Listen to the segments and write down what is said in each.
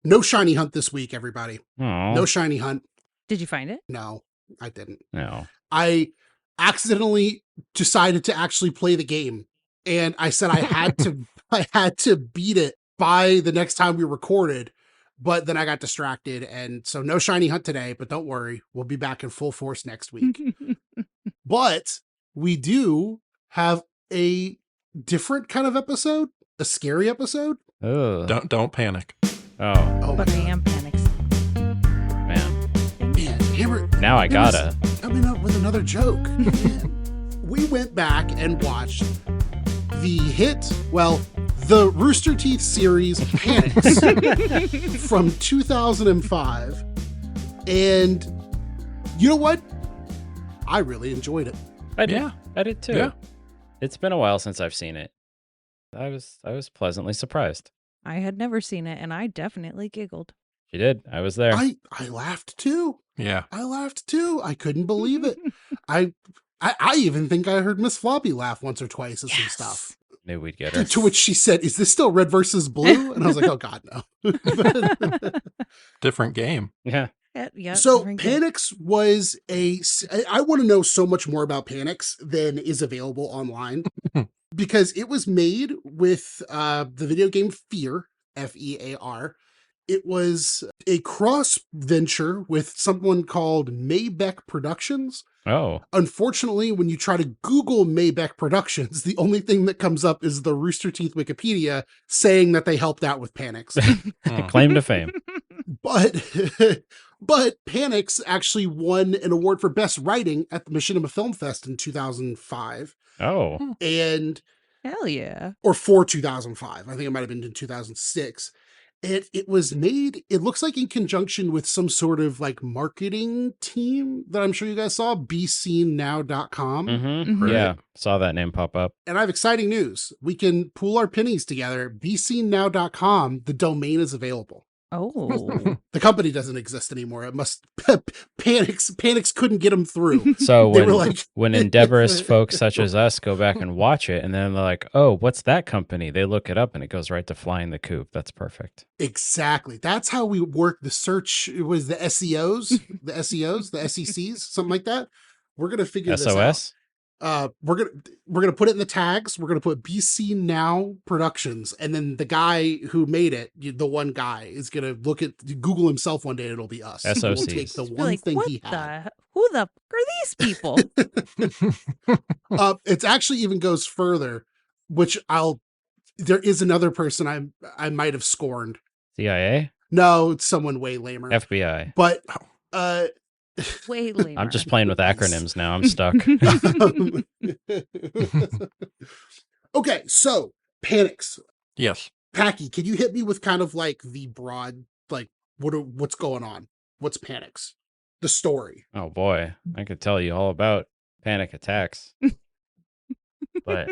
No shiny hunt this week, everybody. Aw. No shiny hunt. Did you find it? No, I didn't. No. I accidentally decided to actually play the game, and I said I had to beat it by the next time we recorded, but then I got distracted, and so no shiny hunt today, but don't worry, we'll be back in full force next week. But we do have a different kind of episode, a scary episode. Oh. Don't panic. Oh, Oh, But I am panicked. man. man, Hammer. Now I gotta. Coming up with another joke. Man. We went back and watched the the Rooster Teeth series P.A.N.I.C.S from 2005. And you know what? I really enjoyed it. I did. Yeah. I did too. Yeah. It's been a while since I've seen it. I was pleasantly surprised. I had never seen it, and I definitely giggled. She did. I was there. I laughed too. Yeah. I laughed too. I couldn't believe it. I even think I heard Miss Floppy laugh once or twice at some stuff. Knew we'd get her. To which she said, "Is this still red versus blue?" And I was like, "Oh God, no." Different game. Yeah. Yeah. So different game. P.A.N.I.C.S was I want to know so much more about P.A.N.I.C.S than is available online because it was made with the video game Fear, F-E-A-R. It was a cross venture with someone called Maybeck Productions. Oh. Unfortunately, when you try to Google Maybeck Productions, the only thing that comes up is the Rooster Teeth Wikipedia saying that they helped out with P.A.N.I.C.S. Claim to fame. But P.A.N.I.C.S actually won an award for best writing at the Machinima Film Fest in 2005. Oh. And Hell yeah. or for 2005. I think it might have been in 2006. And it was made, it looks like in conjunction with some sort of like marketing team that I'm sure you guys saw, BeSeenNow.com. Mm-hmm. Right. Yeah. Saw that name pop up. And I have exciting news. We can pool our pennies together. BeSeenNow.com, the domain is available. Oh. The company doesn't exist anymore. It must P.A.N.I.C.S couldn't get them through. So They when were like- when endeavorous folks such as us go back and watch it, and then they're like, "Oh, what's that company?" They look it up, and it goes right to Flying the Coop. That's perfect. Exactly. That's how we work the search. It was the SEOs, the SECs, something like that. We're gonna figure this out. SOS. We're gonna put it in the tags. We're gonna put BC Now Productions, and then the guy who made it, the one guy, is gonna look at Google himself one day, and it'll be us. SOCs. We'll take the Be one like, thing what he had. who the fuck are these people? It's actually even goes further, which there is another person I might have scorned. CIA. No, it's someone way lamer. FBI. But Way later. I'm just playing with acronyms now. I'm stuck. Okay, so P.A.N.I.C.S. Yes. Packy, can you hit me with kind of like the broad, like what's going on? What's P.A.N.I.C.S? The story. Oh boy, I could tell you all about panic attacks. But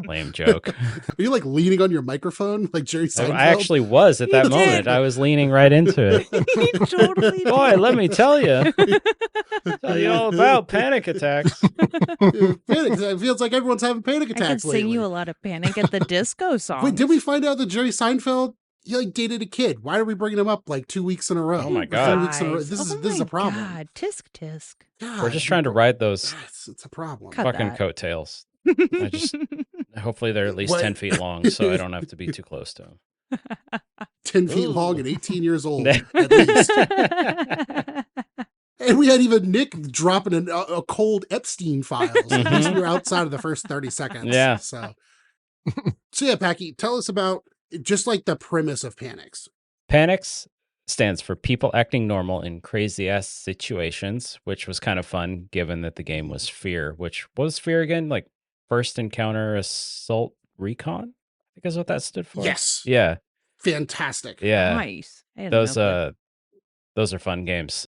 lame joke. Are you like leaning on your microphone like Jerry Seinfeld? I actually was at that You moment. did. I was leaning right into it. You totally Boy, did. let me tell you. Tell you all about panic attacks. Panic. It feels like everyone's having panic I can attacks sing lately. you a lot of Panic at the Disco songs. Wait, did we find out that Jerry Seinfeld he like dated a kid? Why are we bringing him up like 2 weeks in a row? Oh my Or God. 3 weeks in a row. Guys. This Oh is my a problem. God. Tisk tisk. God, We're just trying to ride those it's a problem. Cut fucking that. coattails. Hopefully they're at least What? 10 feet long, so I don't have to be too close to them. 10 feet Ooh. long and 18 years old at least. And we had even Nick dropping a cold Epstein files. At least we were outside of the first 30 seconds. Yeah. So yeah, Packy, tell us about just like the premise of P.A.N.I.C.S. P.A.N.I.C.S stands for people acting normal in crazy ass situations, which was kind of fun given that the game was Fear, which was Fear again, like First Encounter Assault Recon, I think is what that stood for. Yes. Yeah. Fantastic. Yeah. Nice. I didn't know that. Those are fun games.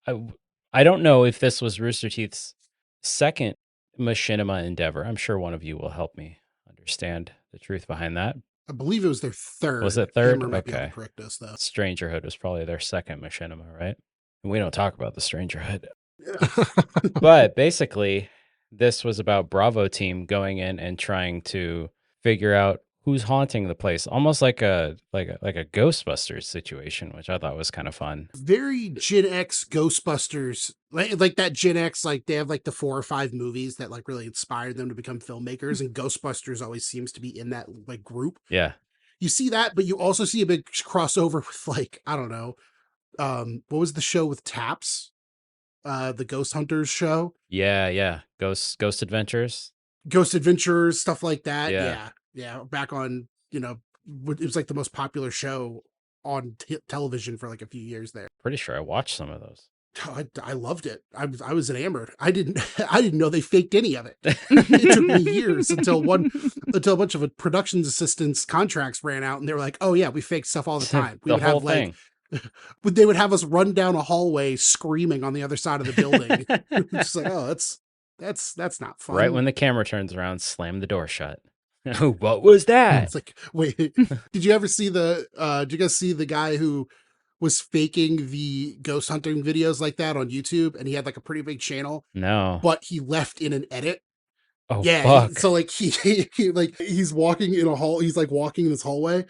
I don't know if this was Rooster Teeth's second machinima endeavor. I'm sure one of you will help me understand the truth behind that. I believe it was their third. Was it third? Hammer might be able to Okay. correct us, though. Strangerhood was probably their second machinima, right? And we don't talk about the Strangerhood. But basically, this was about Bravo team going in and trying to figure out who's haunting the place, almost like a Ghostbusters situation, which I thought was kind of fun. Very Gen X Ghostbusters, like that Gen X, like they have like the 4 or 5 movies that like really inspired them to become filmmakers, and Ghostbusters always seems to be in that like group. Yeah. You see that, but you also see a big crossover with like, I don't know, what was the show with Taps? The Ghost Hunters show, Yeah. Ghost Adventures. Ghost Adventures, stuff like that. Yeah. Yeah. Back on, it was like the most popular show on television for like a few years there. Pretty sure I watched some of those. Oh, I loved it. I was enamored. I didn't I didn't know they faked any of it. It took me years until a bunch of production assistants contracts ran out, and they were like, "Oh yeah, we fake stuff all the time." We The would whole have like, thing. they would have us run down a hallway screaming on the other side of the building. Just like, oh, that's not fun. Right when the camera turns around, slam the door shut. What was that? It's like, wait, did you ever see did you guys see the guy who was faking the ghost hunting videos like that on YouTube, and he had like a pretty big channel, No. but he left in an edit? Oh, Yeah, fuck. so like like he's walking in a hall, he's like walking in this hallway,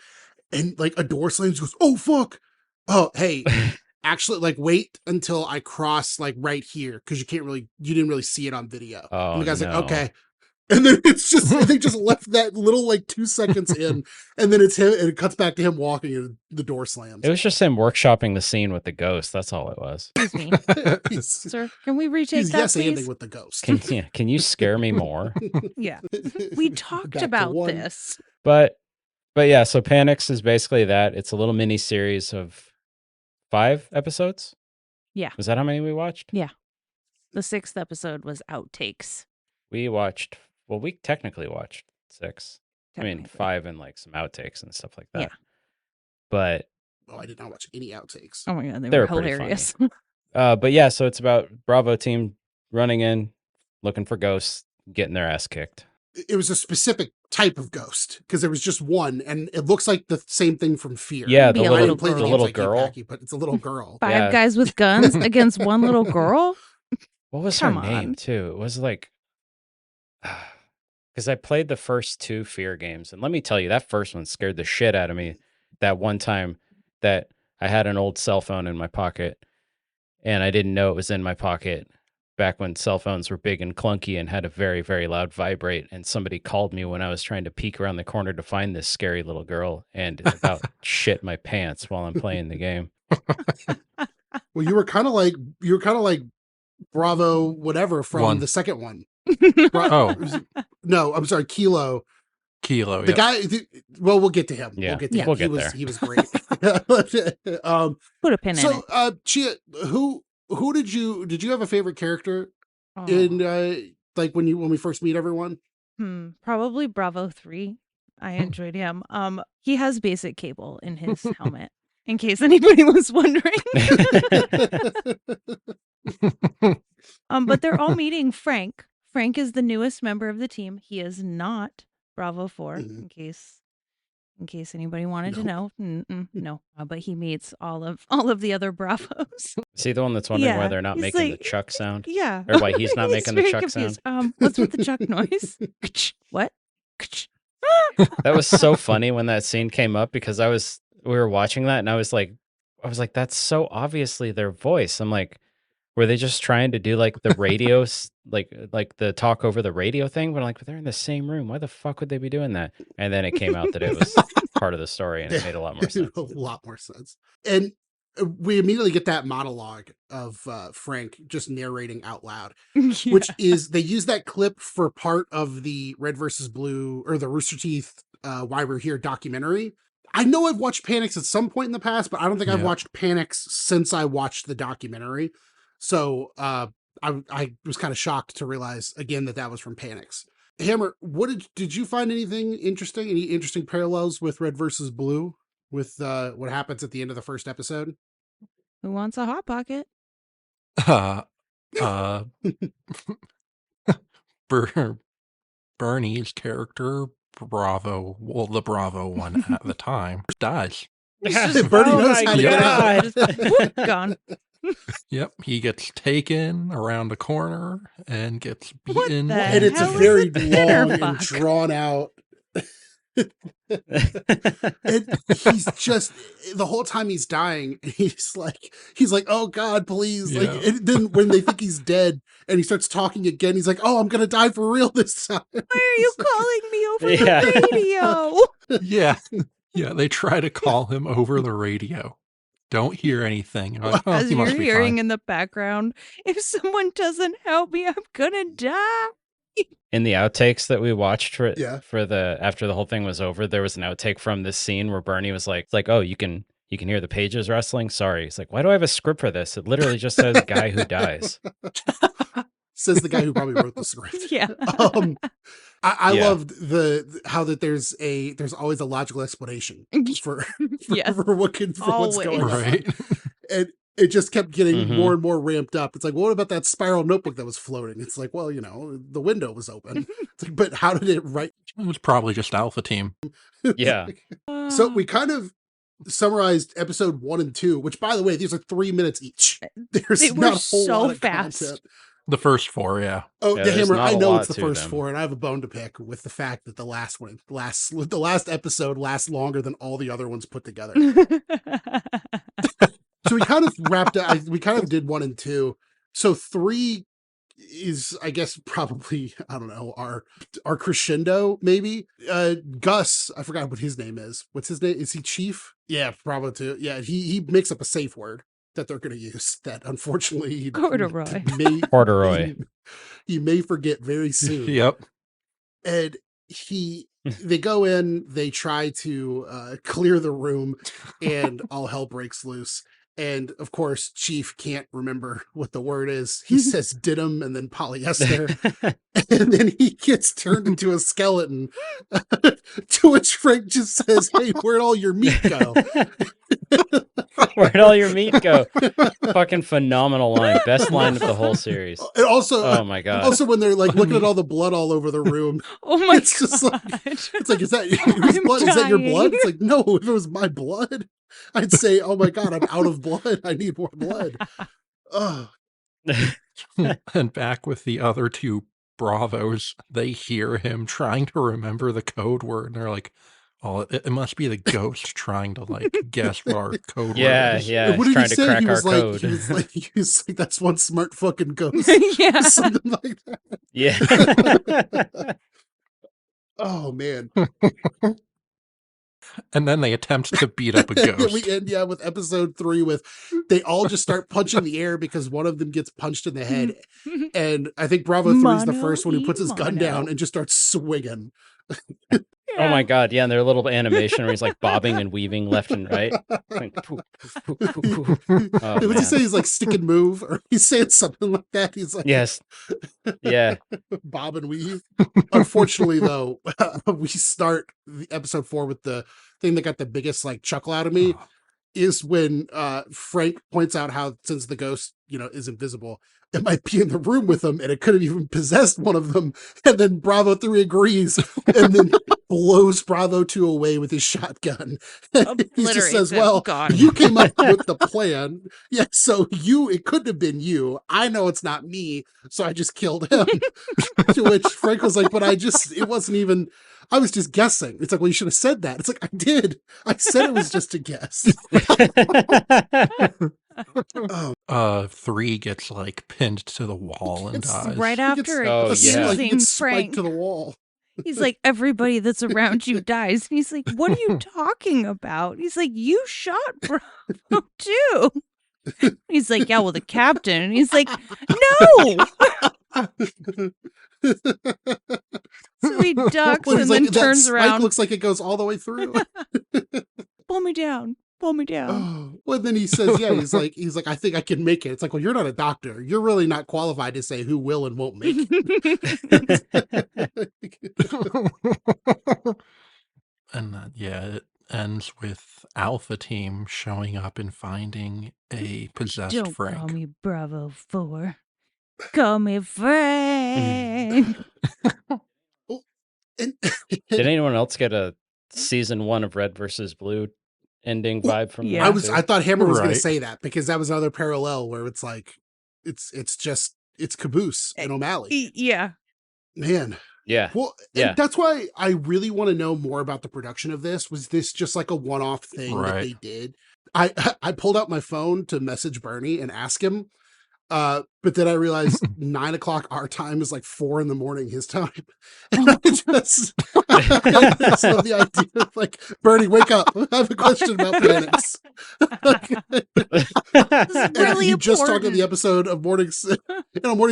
and like a door slams, he goes, "Oh fuck. Oh, hey, actually like wait until I cross like right here, because you didn't really see it on video." Oh, And the guy's no. like, "Okay." And then they just left that little like 2 seconds in, and then it's him, and it cuts back to him walking, and the door slams. It was just him workshopping the scene with the ghost. That's all it was. Excuse me. He's, Sir, can we retake he's that, yes please? anding with the ghost. Can you scare me more? Yeah. We talked Back to about 1. this. But yeah, so P.A.N.I.C.S is basically that. It's a little mini series of 5 episodes. Yeah. Was that how many we watched? Yeah. The 6th episode was outtakes. We technically watched 6. I mean, technically. 5 and like some outtakes and stuff like that. Yeah. But Oh, I did not watch any outtakes. Oh my god, they They were were pretty hilarious. but yeah, so it's about Bravo team running in, looking for ghosts, getting their ass kicked. It was a specific type of ghost, because there was just one, and it looks like the same thing from Fear. Yeah, Be the a I little didn't play the games little like you, girl. Packy, but it's a little girl. 5 Yeah. guys with guns against one little girl? What was Come her name on. too? It was like, because I played the first 2 Fear games, and let me tell you, that first one scared the shit out of me. That one time that I had an old cell phone in my pocket, and I didn't know it was in my pocket. Back when cell phones were big and clunky and had a very, very loud vibrate, and somebody called me when I was trying to peek around the corner to find this scary little girl, and about shit my pants while I'm playing the game. Well, you were kind of like Bravo whatever from 1. the second one. Oh. No, I'm sorry, Kilo. Kilo. The Yep. guy. We'll get to him. Yeah, We'll get to him. we'll get there. He was great. Put a pin in it. So, Chia, who did you have a favorite character Oh. in like when we first meet everyone? Probably Bravo 3. I enjoyed him. He has basic cable in his helmet, in case anybody was wondering. But they're all meeting Frank. Frank is the newest member of the team. He is not Bravo 4, Mhm. in case anybody wanted to know. No, but he meets all of the other Bravos. Is he the one that's wondering why Yeah, they're not he's making like- the Chuck sound? Yeah. Or why he's not making the very Chuck confused. sound? What's with the Chuck noise? What? That was so funny when that scene came up, because we were watching that and I was like, that's so obviously their voice. I'm like, were they just trying to do like the radio, like the talk over the radio thing? But I'm like, they're in the same room. Why the fuck would they be doing that? And then it came out that it was part of the story, and it made a lot more sense. A lot more sense. And we immediately get that monologue of Frank just narrating out loud, which is, they use that clip for part of the Red versus Blue, or the Rooster Teeth Why We're Here documentary. I know I've watched P.A.N.I.C.S at some point in the past, but I don't think I've Yeah. watched P.A.N.I.C.S since I watched the documentary. So I was kind of shocked to realize again that was from P.A.N.I.C.S. Hammer, what did you find anything interesting? Any interesting parallels with Red versus Blue, with what happens at the end of the first episode? Who wants a hot pocket? Bernie's character, Bravo, well, the Bravo one at the time, dies. Bernie knows how to get out. Whoop, gone. Yep, he gets taken around a corner and gets What beaten. the And it's a hell is very a long and jitterbug? drawn out. And he's just the whole time he's dying, he's like, oh God, please. Like, Yeah. and then when they think he's dead and he starts talking again, he's like, oh, I'm gonna die for real this time. Why are you calling me over Yeah. the radio? Yeah. Yeah, they try to call him over the radio. Don't hear anything. You're like, oh, As he you're must be hearing fine. in the background, if someone doesn't help me, I'm gonna die. In the outtakes that we watched Yeah. for the after the whole thing was over, there was an outtake from this scene where Bernie was like, "Oh, you can hear the pages rustling." Sorry, he's like, "Why do I have a script for this? It literally just says guy who dies." Says the guy who probably wrote the script. Yeah. I Yeah. loved how that there's always a logical explanation for Yes. for what's going on. Right. And it just kept getting Mhm. more and more ramped up. It's like, well, what about that spiral notebook that was floating? It's like, well, the window was open. It's like, but how did it write? It was probably just Alpha Team. Yeah. So we kind of summarized episode 1 and 2, which, by the way, these are 3 minutes each. There's They were not a whole so lot of fast. content. The first 4, yeah. Oh, Yeah, the there's Hammer! not I a know lot it's the to first them. 4, and I have a bone to pick with the fact that the last episode lasts longer than all the other ones put together. So we kind of wrapped up. We kind of did 1 and 2. So 3 is, I guess, probably, I don't know, our crescendo, maybe. Gus, I forgot what his name is. What's his name? Is he Chief? Yeah, probably too. Yeah, he makes up a safe word that they're going to use that unfortunately Corduroy. Corduroy. he may forget very soon. Yep. And they go in, they try to clear the room, and all hell breaks loose. And of course, Chief can't remember what the word is. He says dinim and then polyester, and then he gets turned into a skeleton. To which Frank just says, "Hey, where'd all your meat go?" Where'd all your meat go? Fucking phenomenal line. Best line of the whole series. And also, Oh my god. also when they're like looking at all the blood all over the room, Oh my it's god. just it's like, is that whose I'm blood? Is that your blood? dying. It's like, no, if it was my blood, I'd say, oh my God, I'm out of blood. I need more blood. Oh, And back with the other 2 Bravos, they hear him trying to remember the code word, and they're like, oh, it must be the ghost trying to, like, guess what our code Yeah, word is. yeah. what He's did he trying to say? crack He our was like, code. he was like, that's one smart fucking ghost. Yeah. Something like that. Yeah. Oh man. And then they attempt to beat up a ghost. We end with episode 3 with they all just start punching the air because one of them gets punched in the head. And I think Bravo 3 is the first one who puts his gun down and just starts swinging. Oh my god, yeah, and their little animation where he's like bobbing and weaving left and right. Like, poof, poof, poof, poof, poof. Oh, What's he man. say? He's like stick and move, or he's saying something like that. He's like, Yes. Yeah. bob and weave. Unfortunately, though, we start the episode 4 with the thing that got the biggest like chuckle out of me is when Frank points out how, since the ghost, is invisible, it might be in the room with them, and it could have even possessed one of them. And then Bravo 3 agrees, and then blows Bravo 2 away with his shotgun. He just says, Obliterates him. well, Gone. you came up with the plan. Yeah, so it couldn't have been you. I know it's not me, so I just killed him. To which Frank was like, but it wasn't even, I was just guessing. It's like, well, you should have said that. It's like, I did. I said it was just a guess. Oh, 3 gets, like, pinned to the wall and It's dies. Right after Oh, yeah. he accusing gets spiked Frank. to the wall. He's like, everybody that's around you dies. And he's like, what are you talking about? He's like, you shot Bravo too. He's like, yeah, well, the captain. And he's like, no. So he ducks Well, and he's then like, that turns spike around. looks like it goes all the way through. Pull me down. Pull me down. Oh, well, then he says, yeah, he's like, I think I can make it. It's like, well, you're not a doctor. You're really not qualified to say who will and won't make it. And it ends with Alpha Team showing up and finding a possessed Don't Frank. call me Bravo 4. Call me Frank. And- Did anyone else get a season 1 of Red versus Blue ending vibe from Yeah. that? I thought Hammer was going to Right. say that, because that was another parallel where it's like, it's Caboose and O'Malley. Yeah. Man, Yeah. Well, Yeah. and that's why I really want to know more about the production of this. Was this just like a one-off thing that Right. they did? I pulled out my phone to message Bernie and ask him, but then I realized 9 o'clock our time is like 4 a.m. his time. And I just love the idea of like, Bernie, wake up. I have a question about P.A.N.I.C.S. This is And really he just talked on the important. episode of Morning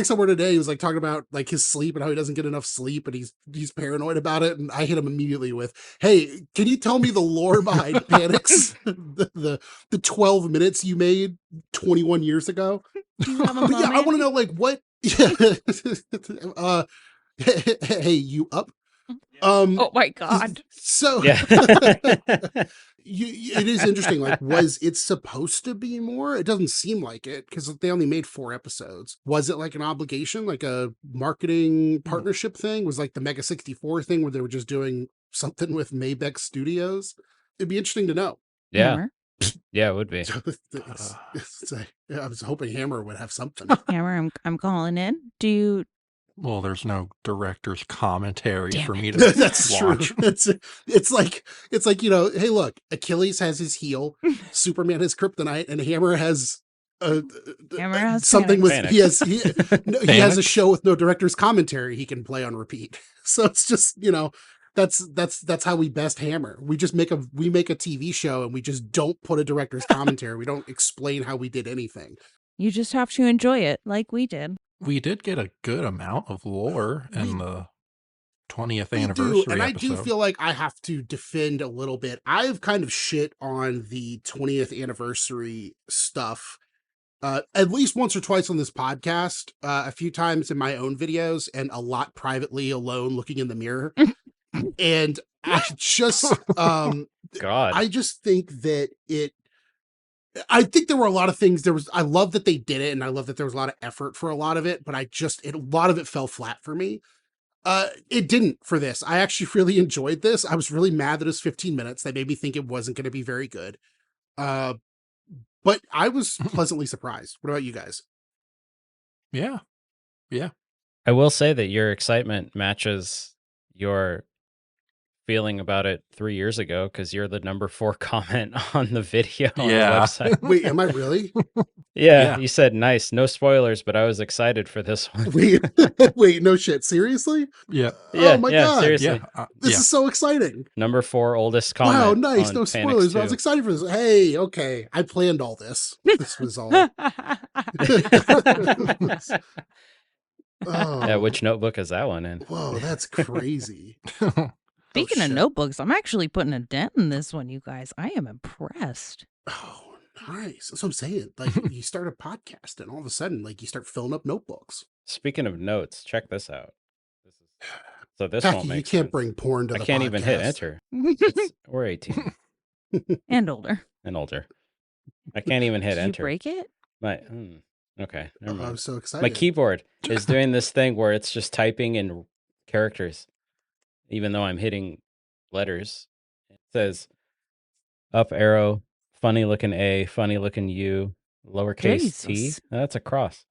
Somewhere Today. He was like talking about like his sleep and how he doesn't get enough sleep and he's paranoid about it. And I hit him immediately with, "Hey, can you tell me the lore behind P.A.N.I.C.S? the 12 minutes you made 21 years ago?" Do you have a But moment? yeah, I want to know like what. Yeah. Hey, you up? Oh my God. So Yeah. it is interesting. Like, was it supposed to be more? It doesn't seem like it because they only made 4 episodes. Was it like an obligation, like a marketing partnership thing? Was like the Mega 64 thing where they were just doing something with Maybach Studios? It'd be interesting to know. Yeah. Hammer. Yeah, it would be. I was hoping Hammer would have something. Hammer, I'm calling in. Do you Well, there's no director's commentary Damn for me to That's true. watch. It's like hey, look, Achilles has his heel, Superman has kryptonite, and Hammer has Hammer has something with P.A.N.I.C.S. he has a P.A.N.I.C.S? show with no director's commentary he can play on repeat. So it's just that's how we best Hammer. We just make a TV show and we just don't put a director's commentary. We don't explain how we did anything. You just have to enjoy it like we did. We did get a good amount of lore in the 20th We anniversary do, and I episode. do feel like I have to defend a little bit. I've kind of shit on the 20th anniversary stuff at least once or twice on this podcast, a few times in my own videos, and a lot privately alone looking in the mirror. And I just, God. I just think that I think there were a lot of things. I love that they did it, and I love that there was a lot of effort for a lot of it, but a lot of it fell flat for me. It didn't for this. I actually really enjoyed this. I was really mad that it was 15 minutes. That made me think it wasn't going to be very good. But I was pleasantly surprised. What about you guys? Yeah. I will say that your excitement matches your feeling about it 3 years ago because you're the number 4 comment on the video on the Yeah. website. Wait, am I really? Yeah, Yeah. you said nice, no spoilers, but I was excited for this one. Wait, no shit. Seriously? Yeah. Yeah, Oh my yeah, God. seriously. Yeah. This is so exciting. Number 4 oldest comment. Wow, nice. on No P.A.N.I.C.S. spoilers. But I was 2. excited for this. Hey, okay. I planned all this. This was all. Yeah, Oh, which notebook is that one in? whoa, that's crazy. Speaking of shit. notebooks, I'm actually putting a dent in this one, you guys. I am impressed. Oh, nice. That's what I'm saying. Like, you start a podcast and all of a sudden, like, you start filling up notebooks. Speaking of notes, check this out. So this Tacky, won't you make can't sense. bring porn to I the can't even hit podcast. enter. We're 18 And older. and older. I can't even hit Did enter. you break it? Okay, never Oh, mind. I'm so excited. My keyboard is doing this thing where it's just typing in characters, even though I'm hitting letters. It says up arrow, funny looking A, funny looking U, lowercase t. Jesus. That's a cross.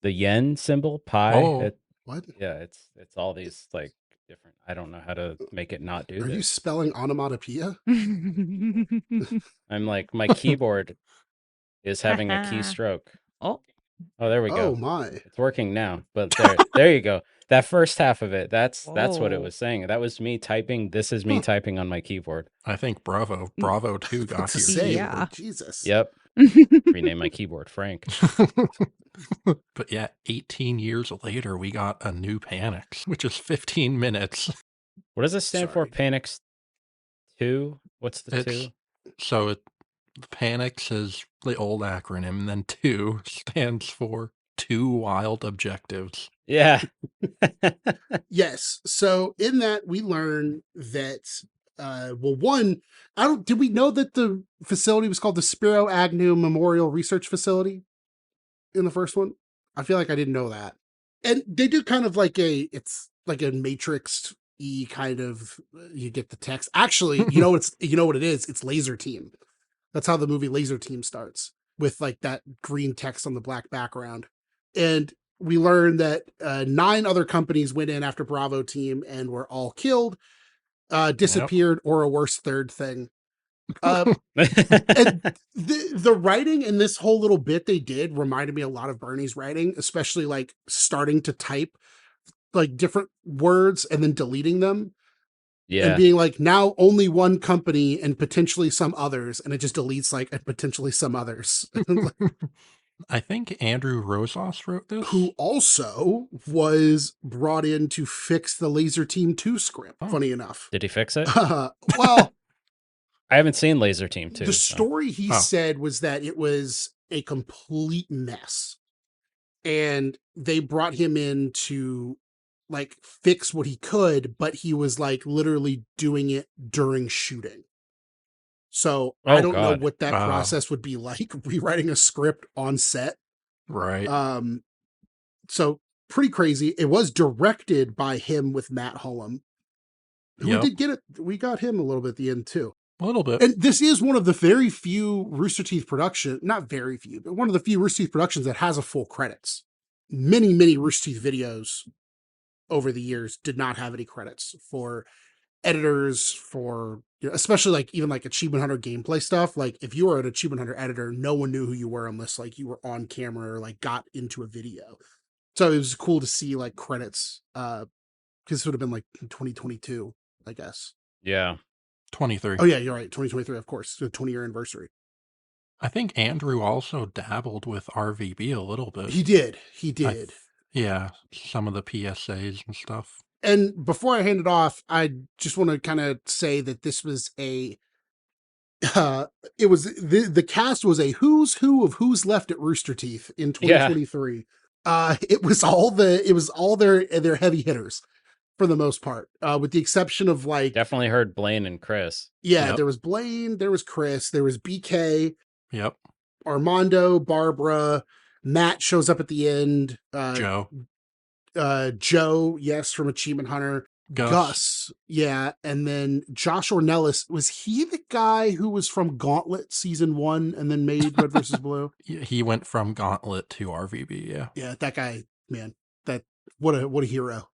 The yen symbol, pi. Oh. What? Yeah, it's all these like different. I don't know how to make it not do Are you this. spelling onomatopoeia? I'm like, my keyboard is having a keystroke. Oh, Oh, there we Oh go. my. It's working now. But there you go. That first half of it, that's what it Whoa. was saying. That was me typing. This is me typing on my keyboard. I think Bravo 2 got To here. say, Yeah. like, Jesus. Yep. Rename my keyboard Frank. But yeah, 18 years later, we got a new P.A.N.I.C.S, which is 15 minutes. What does this stand for? Sorry. P.A.N.I.C.S 2? What's the 2? So P.A.N.I.C.S is the old acronym, and then 2 stands for 2 wild objectives. Yeah. Yes. So in that we learn that one, did we know that the facility was called the Spiro Agnew Memorial Research Facility in the first one? I feel like I didn't know that. And they do kind of like it's like a Matrix kind of, you get the text. Actually, you know what it is? It's Laser Team. That's how the movie Laser Team starts, with like that green text on the black background. And we learn that 9 other companies went in after Bravo team and were all killed, disappeared, or a worse third thing. And the writing in this whole little bit they did reminded me a lot of Bernie's writing, especially like starting to type like different words and then deleting them. And being like, now only one company and potentially some others, and it just deletes like and potentially some others. I think Andrew Rosas wrote this. Who also was brought in to fix the Laser Team 2 script, funny enough. Did he fix it? Well, I haven't seen Laser Team 2. The story he said was that it was a complete mess. And they brought him in to like fix what he could, but he was like literally doing it during shooting. So I don't know what that process would be like, rewriting a script on set. Right. So pretty crazy. It was directed by him with Matt Hullum, who did get it. We got him a little bit at the end too. A little bit. And this is one of the very few Rooster Teeth production, not very few, but one of the few Rooster Teeth productions that has a full credits. Many Rooster Teeth videos over the years did not have any credits for editors, for, you know, especially like even like Achievement Hunter gameplay stuff. Like if you were an Achievement Hunter editor, no one knew who you were unless like you were on camera or like got into a video. So it was cool to see like credits, because it would have been like 2022, I guess. Yeah. 23. Oh yeah, you're right. 2023, of course. The 20-year anniversary. I think Andrew also dabbled with RVB a little bit. He did. Yeah, some of the PSAs and stuff. And before I hand it off, I just want to kind of say that this was the cast was a who's who of who's left at Rooster Teeth in 2023. Yeah. It was all their heavy hitters for the most part, with the exception of like definitely heard Blaine and Chris. Yeah, there was Blaine, there was Chris, there was BK. Yep. Armando, Barbara, Matt shows up at the end. Joe, yes, from Achievement Hunter. Gus, yeah, and then Josh Ornelas. Was he the guy who was from Gauntlet season 1 and then made Red versus Blue? He went from Gauntlet to RVB. Yeah, yeah, that guy, man, what a hero.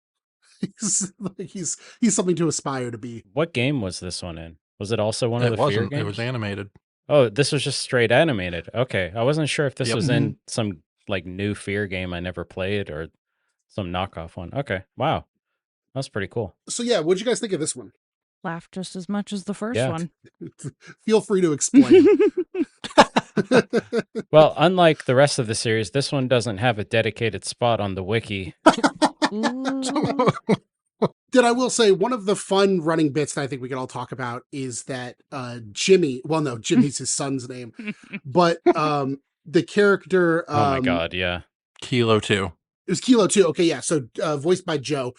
he's something to aspire to be. What game was this one in? Was it also one of the Fear games? It was animated. Oh, this was just straight animated. Okay, I wasn't sure if this was in some like new Fear game I never played or some knockoff one. Okay, wow. That's pretty cool. So yeah, what'd you guys think of this one? Laughed just as much as the first one. Feel free to explain. Well, unlike the rest of the series, this one doesn't have a dedicated spot on the wiki. Then I will say one of the fun running bits that I think we can all talk about is that Jimmy, well, no, Jimmy's his son's name, but the character... oh my God, yeah. Kilo 2. It was Kilo 2. Okay, yeah. So voiced by Joe.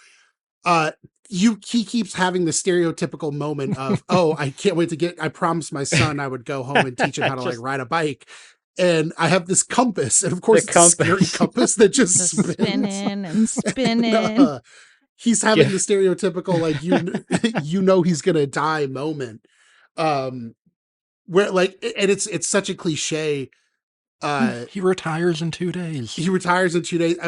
He keeps having the stereotypical moment of, oh, I can't wait I promised my son I would go home and teach him how to like ride a bike. And I have this compass. And of course, it's a scary compass that just spinning and spinning. And, he's having the stereotypical, like, you know, he's going to die moment. Where like, and it's such a cliche. He retires in 2 days. He retires in 2 days. I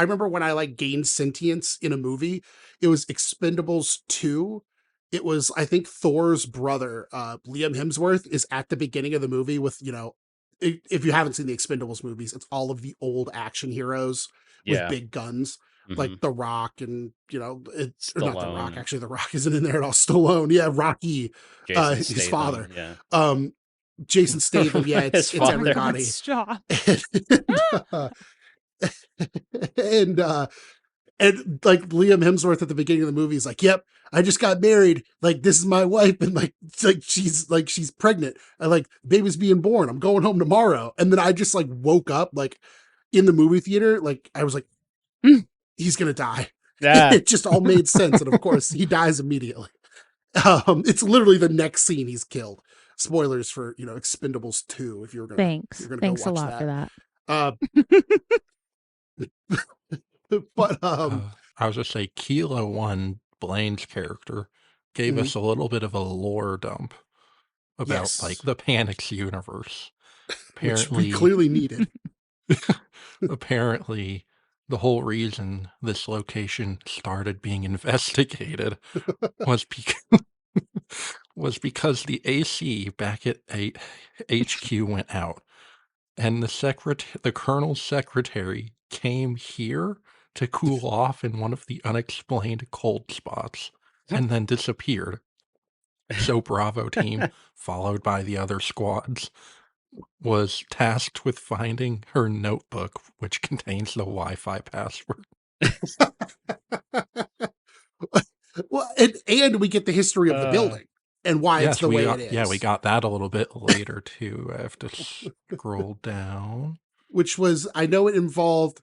remember when I like gained sentience in a movie, it was Expendables 2. It was, I think, Thor's brother, Liam Hemsworth, is at the beginning of the movie with, you know, if you haven't seen the Expendables movies, it's all of the old action heroes with big guns, like The Rock and, you know, not The Rock. Actually, The Rock isn't in there at all. Stallone. Yeah. Rocky, his father. Yeah. Jason Statham, yeah, it's everybody. Stop. And like Liam Hemsworth at the beginning of the movie is like, "Yep, I just got married. Like this is my wife, and like she's pregnant. And like baby's being born. I'm going home tomorrow." And then I just like woke up like in the movie theater, like I was like, "He's gonna die." Yeah. It just all made sense, and of course he dies immediately. It's literally the next scene he's killed. Spoilers for, you know, Expendables 2 if you're gonna Thanks a lot for that. But I was just say Kilo 1, Blaine's character, gave us a little bit of a lore dump about like the P.A.N.I.C.S universe. Apparently, which we clearly needed. Apparently, the whole reason this location started being investigated was because the AC back at HQ went out, and the colonel's secretary came here to cool off in one of the unexplained cold spots, and then disappeared. So Bravo team, followed by the other squads, was tasked with finding her notebook, which contains the Wi-Fi password. Well, and we get the history of the building and why it's Yes, the we way got, it is. yeah, we got that a little bit later too. I have to scroll down. Which was, I know it involved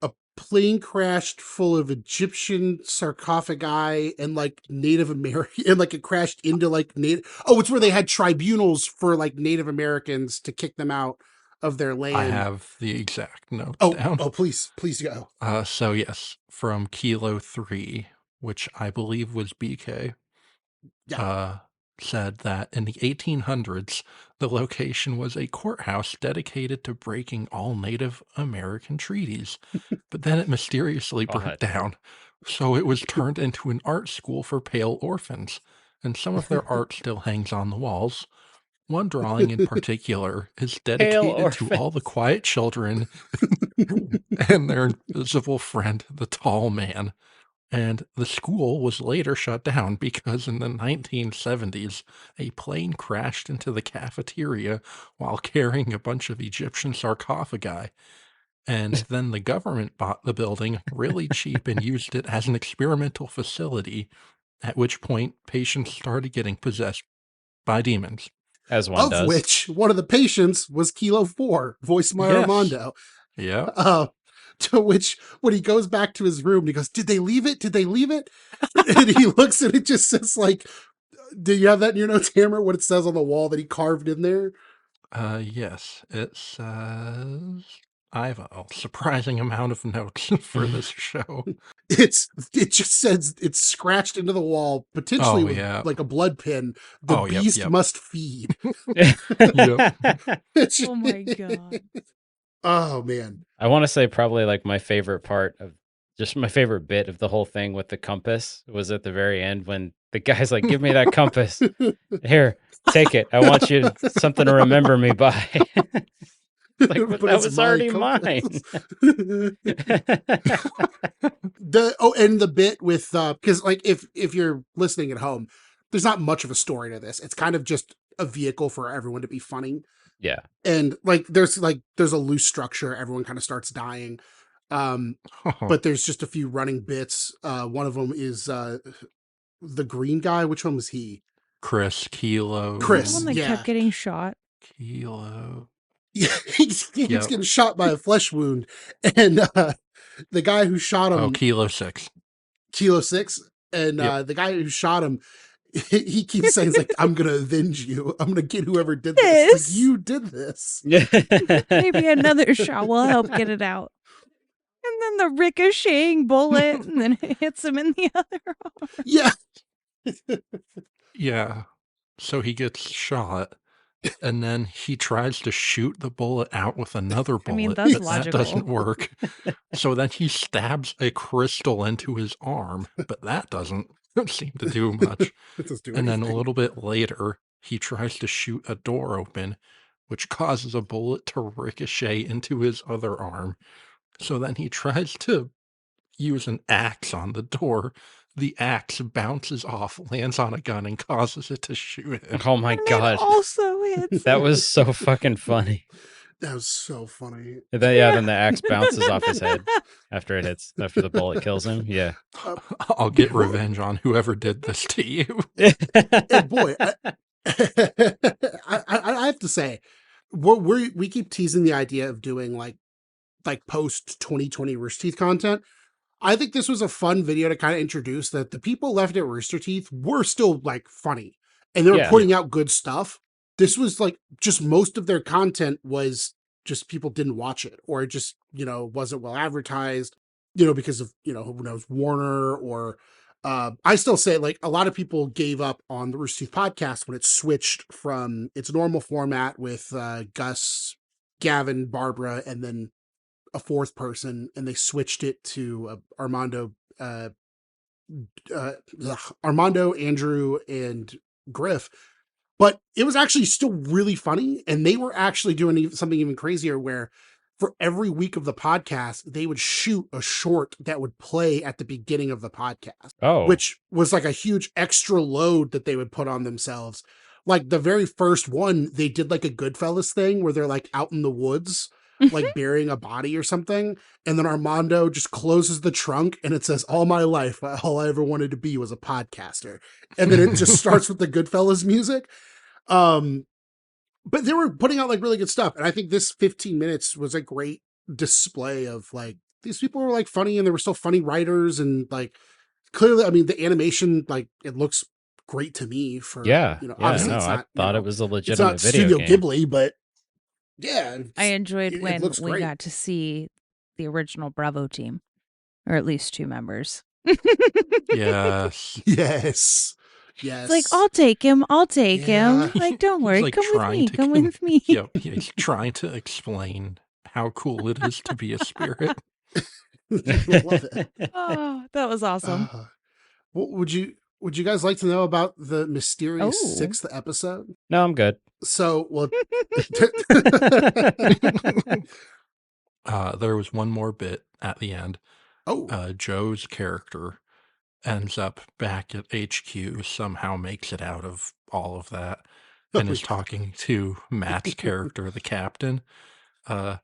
a plane crashed full of Egyptian sarcophagi and like Native American, and like it crashed into like Native. Oh, it's where they had tribunals for like Native Americans to kick them out of their land. I have the exact notes Oh, down. please go. So yes, from Kilo 3, which I believe was BK, said that in the 1800s, the location was a courthouse dedicated to breaking all Native American treaties, but then it mysteriously broke down, so it was turned into an art school for pale orphans, and some of their art still hangs on the walls. One drawing in particular is dedicated to all the quiet children and their invisible friend, the tall man. And the school was later shut down because in the 1970s, a plane crashed into the cafeteria while carrying a bunch of Egyptian sarcophagi. And then the government bought the building really cheap and used it as an experimental facility, at which point patients started getting possessed by demons. As one does. Of which one of the patients was Kilo 4, voiced by Armando. Yeah. To which, when he goes back to his room, he goes, "Did they leave it? Did they leave it?" And he looks and it just says like, do you have that in your notes, Hammer? What it says on the wall that he carved in there? Yes. It says, I have a surprising amount of notes for this show. It just says it's scratched into the wall, potentially with like a blood pin. The beast must feed. Oh my God. Oh man. I want to say probably like my favorite part of just my favorite bit of the whole thing with the compass was at the very end when the guy's like, "Give me that compass. Here, take it. I want you something to remember me by." Like, but that was already mine. And the bit with because like if you're listening at home, there's not much of a story to this. It's kind of just a vehicle for everyone to be funny. Yeah. And like there's a loose structure, everyone kind of starts dying. But there's just a few running bits. One of them is the green guy. Which one was he? Kilo. Chris. The one that kept getting shot. Kilo. Yeah, he's getting shot by a flesh wound. And the guy who shot him. Oh, Kilo 6. Kilo 6. And the guy who shot him, he keeps saying, like, "I'm going to avenge you. I'm going to get whoever did this. Like, you did this." Maybe another shot will help get it out. And then the ricocheting bullet, and then it hits him in the other arm. Yeah. Yeah. So he gets shot, and then he tries to shoot the bullet out with another bullet. I mean, that's but logical. that doesn't work. So then he stabs a crystal into his arm, but that doesn't seem to do much. And then a little bit later, he tries to shoot a door open, which causes a bullet to ricochet into his other arm. So then he tries to use an axe on the door. The axe bounces off, lands on a gun, and causes it to shoot him. Oh my God. It also hits that was so fucking funny. That was so funny. Then the axe bounces off his head after after the bullet kills him. Yeah. I'll get revenge on whoever did this to you. And boy, I have to say, we keep teasing the idea of doing like post 2020 Rooster Teeth content. I think this was a fun video to kind of introduce that the people left at Rooster Teeth were still like funny and they were putting out good stuff. This was like just most of their content was just people didn't watch it, or it just, wasn't well advertised, because of, who knows, Warner, or I still say like a lot of people gave up on the Rooster Teeth podcast when it switched from its normal format with Gus, Gavin, Barbara, and then a fourth person, and they switched it to Armando, Armando, Andrew, and Griff. But it was actually still really funny, and they were actually doing something even crazier where for every week of the podcast, they would shoot a short that would play at the beginning of the podcast, which was like a huge extra load that they would put on themselves. Like the very first one, they did like a Goodfellas thing where they're like out in the woods, like burying a body or something. And then Armando just closes the trunk and it says, all my life, all I ever wanted to be was a podcaster. And then it just starts with the Goodfellas music. But they were putting out like really good stuff. And I think this 15 minutes was a great display of like, these people were like funny and they were still funny writers. And like, clearly, I mean, the animation, like it looks great to me for, obviously it's not, I thought it was a legitimate it's not video Studio game. Ghibli, but yeah. I enjoyed when looks we great. got to see the original Bravo team, or at least 2 members. Yes. Yes. It's like, I'll take him. Like, don't worry. Like come with me. Come with me. Yeah, he's trying to explain how cool it is to be a spirit. Love it. Oh, that was awesome. What would you guys like to know about the mysterious 6th episode? No, I'm good. So, well, there was one more bit at the end. Oh, Joe's character ends up back at HQ, somehow makes it out of all of that, and is talking to Matt's character, the captain. The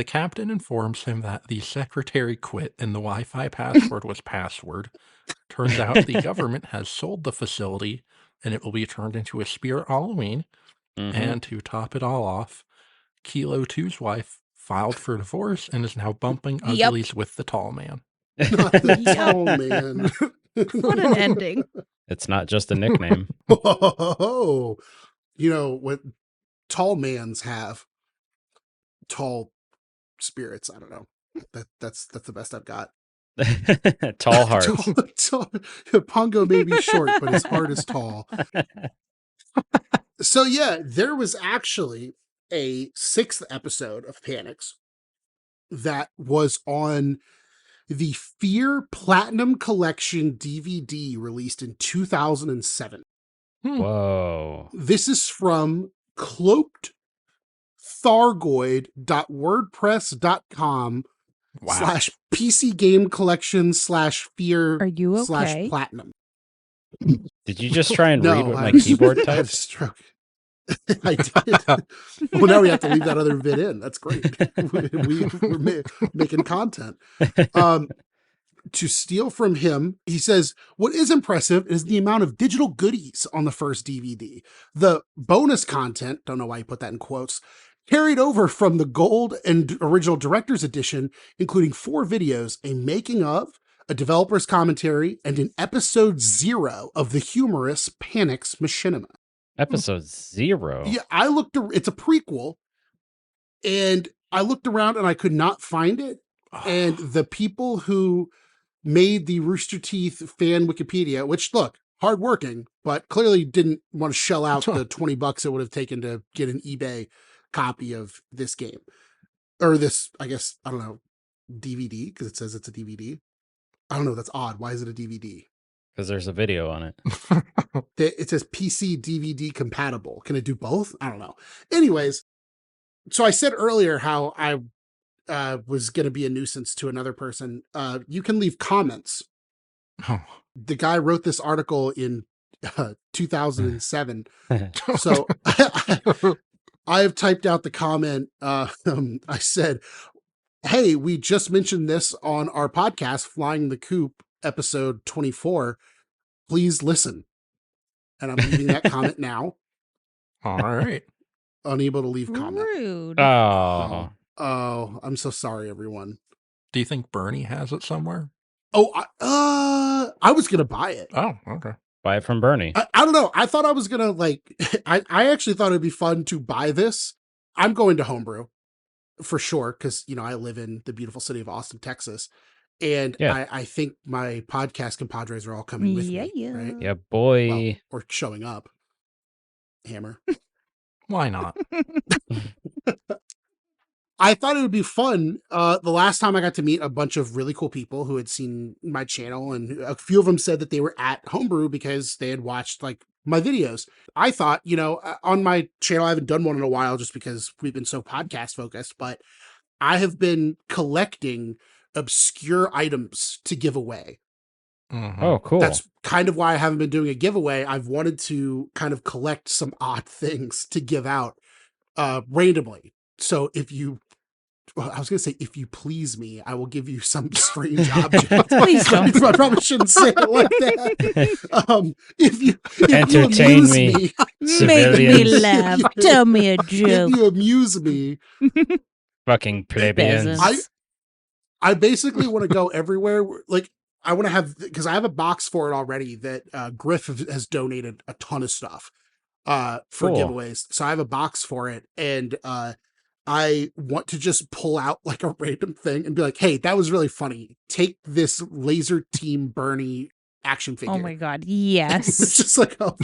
captain informs him that the secretary quit and the Wi-Fi password was password. Turns out the government has sold the facility and it will be turned into a spirit Halloween. And to top it all off, Kilo 2's wife filed for divorce and is now bumping uglies with the tall man. Not the tall man. What an ending. It's not just a nickname. Oh, you know what tall mans have? Tall spirits. I don't know. That's the best I've got. Tall hearts. Pongo may be short, but his heart is tall. So yeah, there was actually a 6th episode of P.A.N.I.C.S that was on the Fear Platinum Collection DVD released in 2007. Whoa. This is from cloakedthargoid.wordpress.com /PC game collection /fear Are you okay? /platinum. Did you just try and read what my keyboard I had a typed? stroke. I did. Well, now we have to leave that other bit in. That's great. We're making content. To steal from him, he says, what is impressive is the amount of digital goodies on the first DVD. The bonus content, don't know why you put that in quotes, carried over from the gold and original director's edition, including 4 videos, a making of, a developer's commentary, and an episode 0 of the humorous P.A.N.I.C.S Machinima. Episode 0? Yeah, it's a prequel, and I looked around and I could not find it. And the people who made the Rooster Teeth fan Wikipedia, which look, hardworking, but clearly didn't want to shell out the $20 it would have taken to get an eBay copy of this game. Or this, I guess, I don't know, DVD, because it says it's a DVD. I don't know, that's odd. Why is it a DVD? Because there's a video on it. It says PC DVD compatible. Can it do both? I don't know. Anyways, so I said earlier how I was going to be a nuisance to another person. You can leave comments. Oh. The guy wrote this article in 2007. So I have typed out the comment. I said, hey, we just mentioned this on our podcast, Flying the Coop, episode 24. Please listen. And I'm leaving that comment now. All right. Unable to leave comment. Rude. Oh. Oh, I'm so sorry, everyone. Do you think Bernie has it somewhere? Oh, I was going to buy it. Oh, okay. Buy it from Bernie. I don't know. I thought I was going to I actually thought it'd be fun to buy this. I'm going to Homebrew for sure. Cause I live in the beautiful city of Austin, Texas. And I think my podcast compadres are all coming with me. Right? Yeah, boy. Well, or showing up. Hammer. Why not? I thought it would be fun. The last time I got to meet a bunch of really cool people who had seen my channel, and a few of them said that they were at Homebrew because they had watched like my videos. I thought, on my channel, I haven't done one in a while just because we've been so podcast focused, but I have been collecting obscure items to give away. Mhm. Oh, cool. That's kind of why I haven't been doing a giveaway. I've wanted to kind of collect some odd things to give out randomly. So if you please me, I will give you some strange object. Please don't. I probably shouldn't say it like that. If you Entertain amuse me. Make me Civilians. laugh. Tell me a if joke. you amuse me, Fucking plebeians. Peasants. I basically want to go everywhere. Like I want to have, because I have a box for it already that Griff has donated a ton of stuff for Cool. giveaways. So I have a box for it, and I want to just pull out like a random thing and be like, hey, that was really funny. Take this Laser Team Bernie action figure. Oh my God. It's Yes. just like, oh,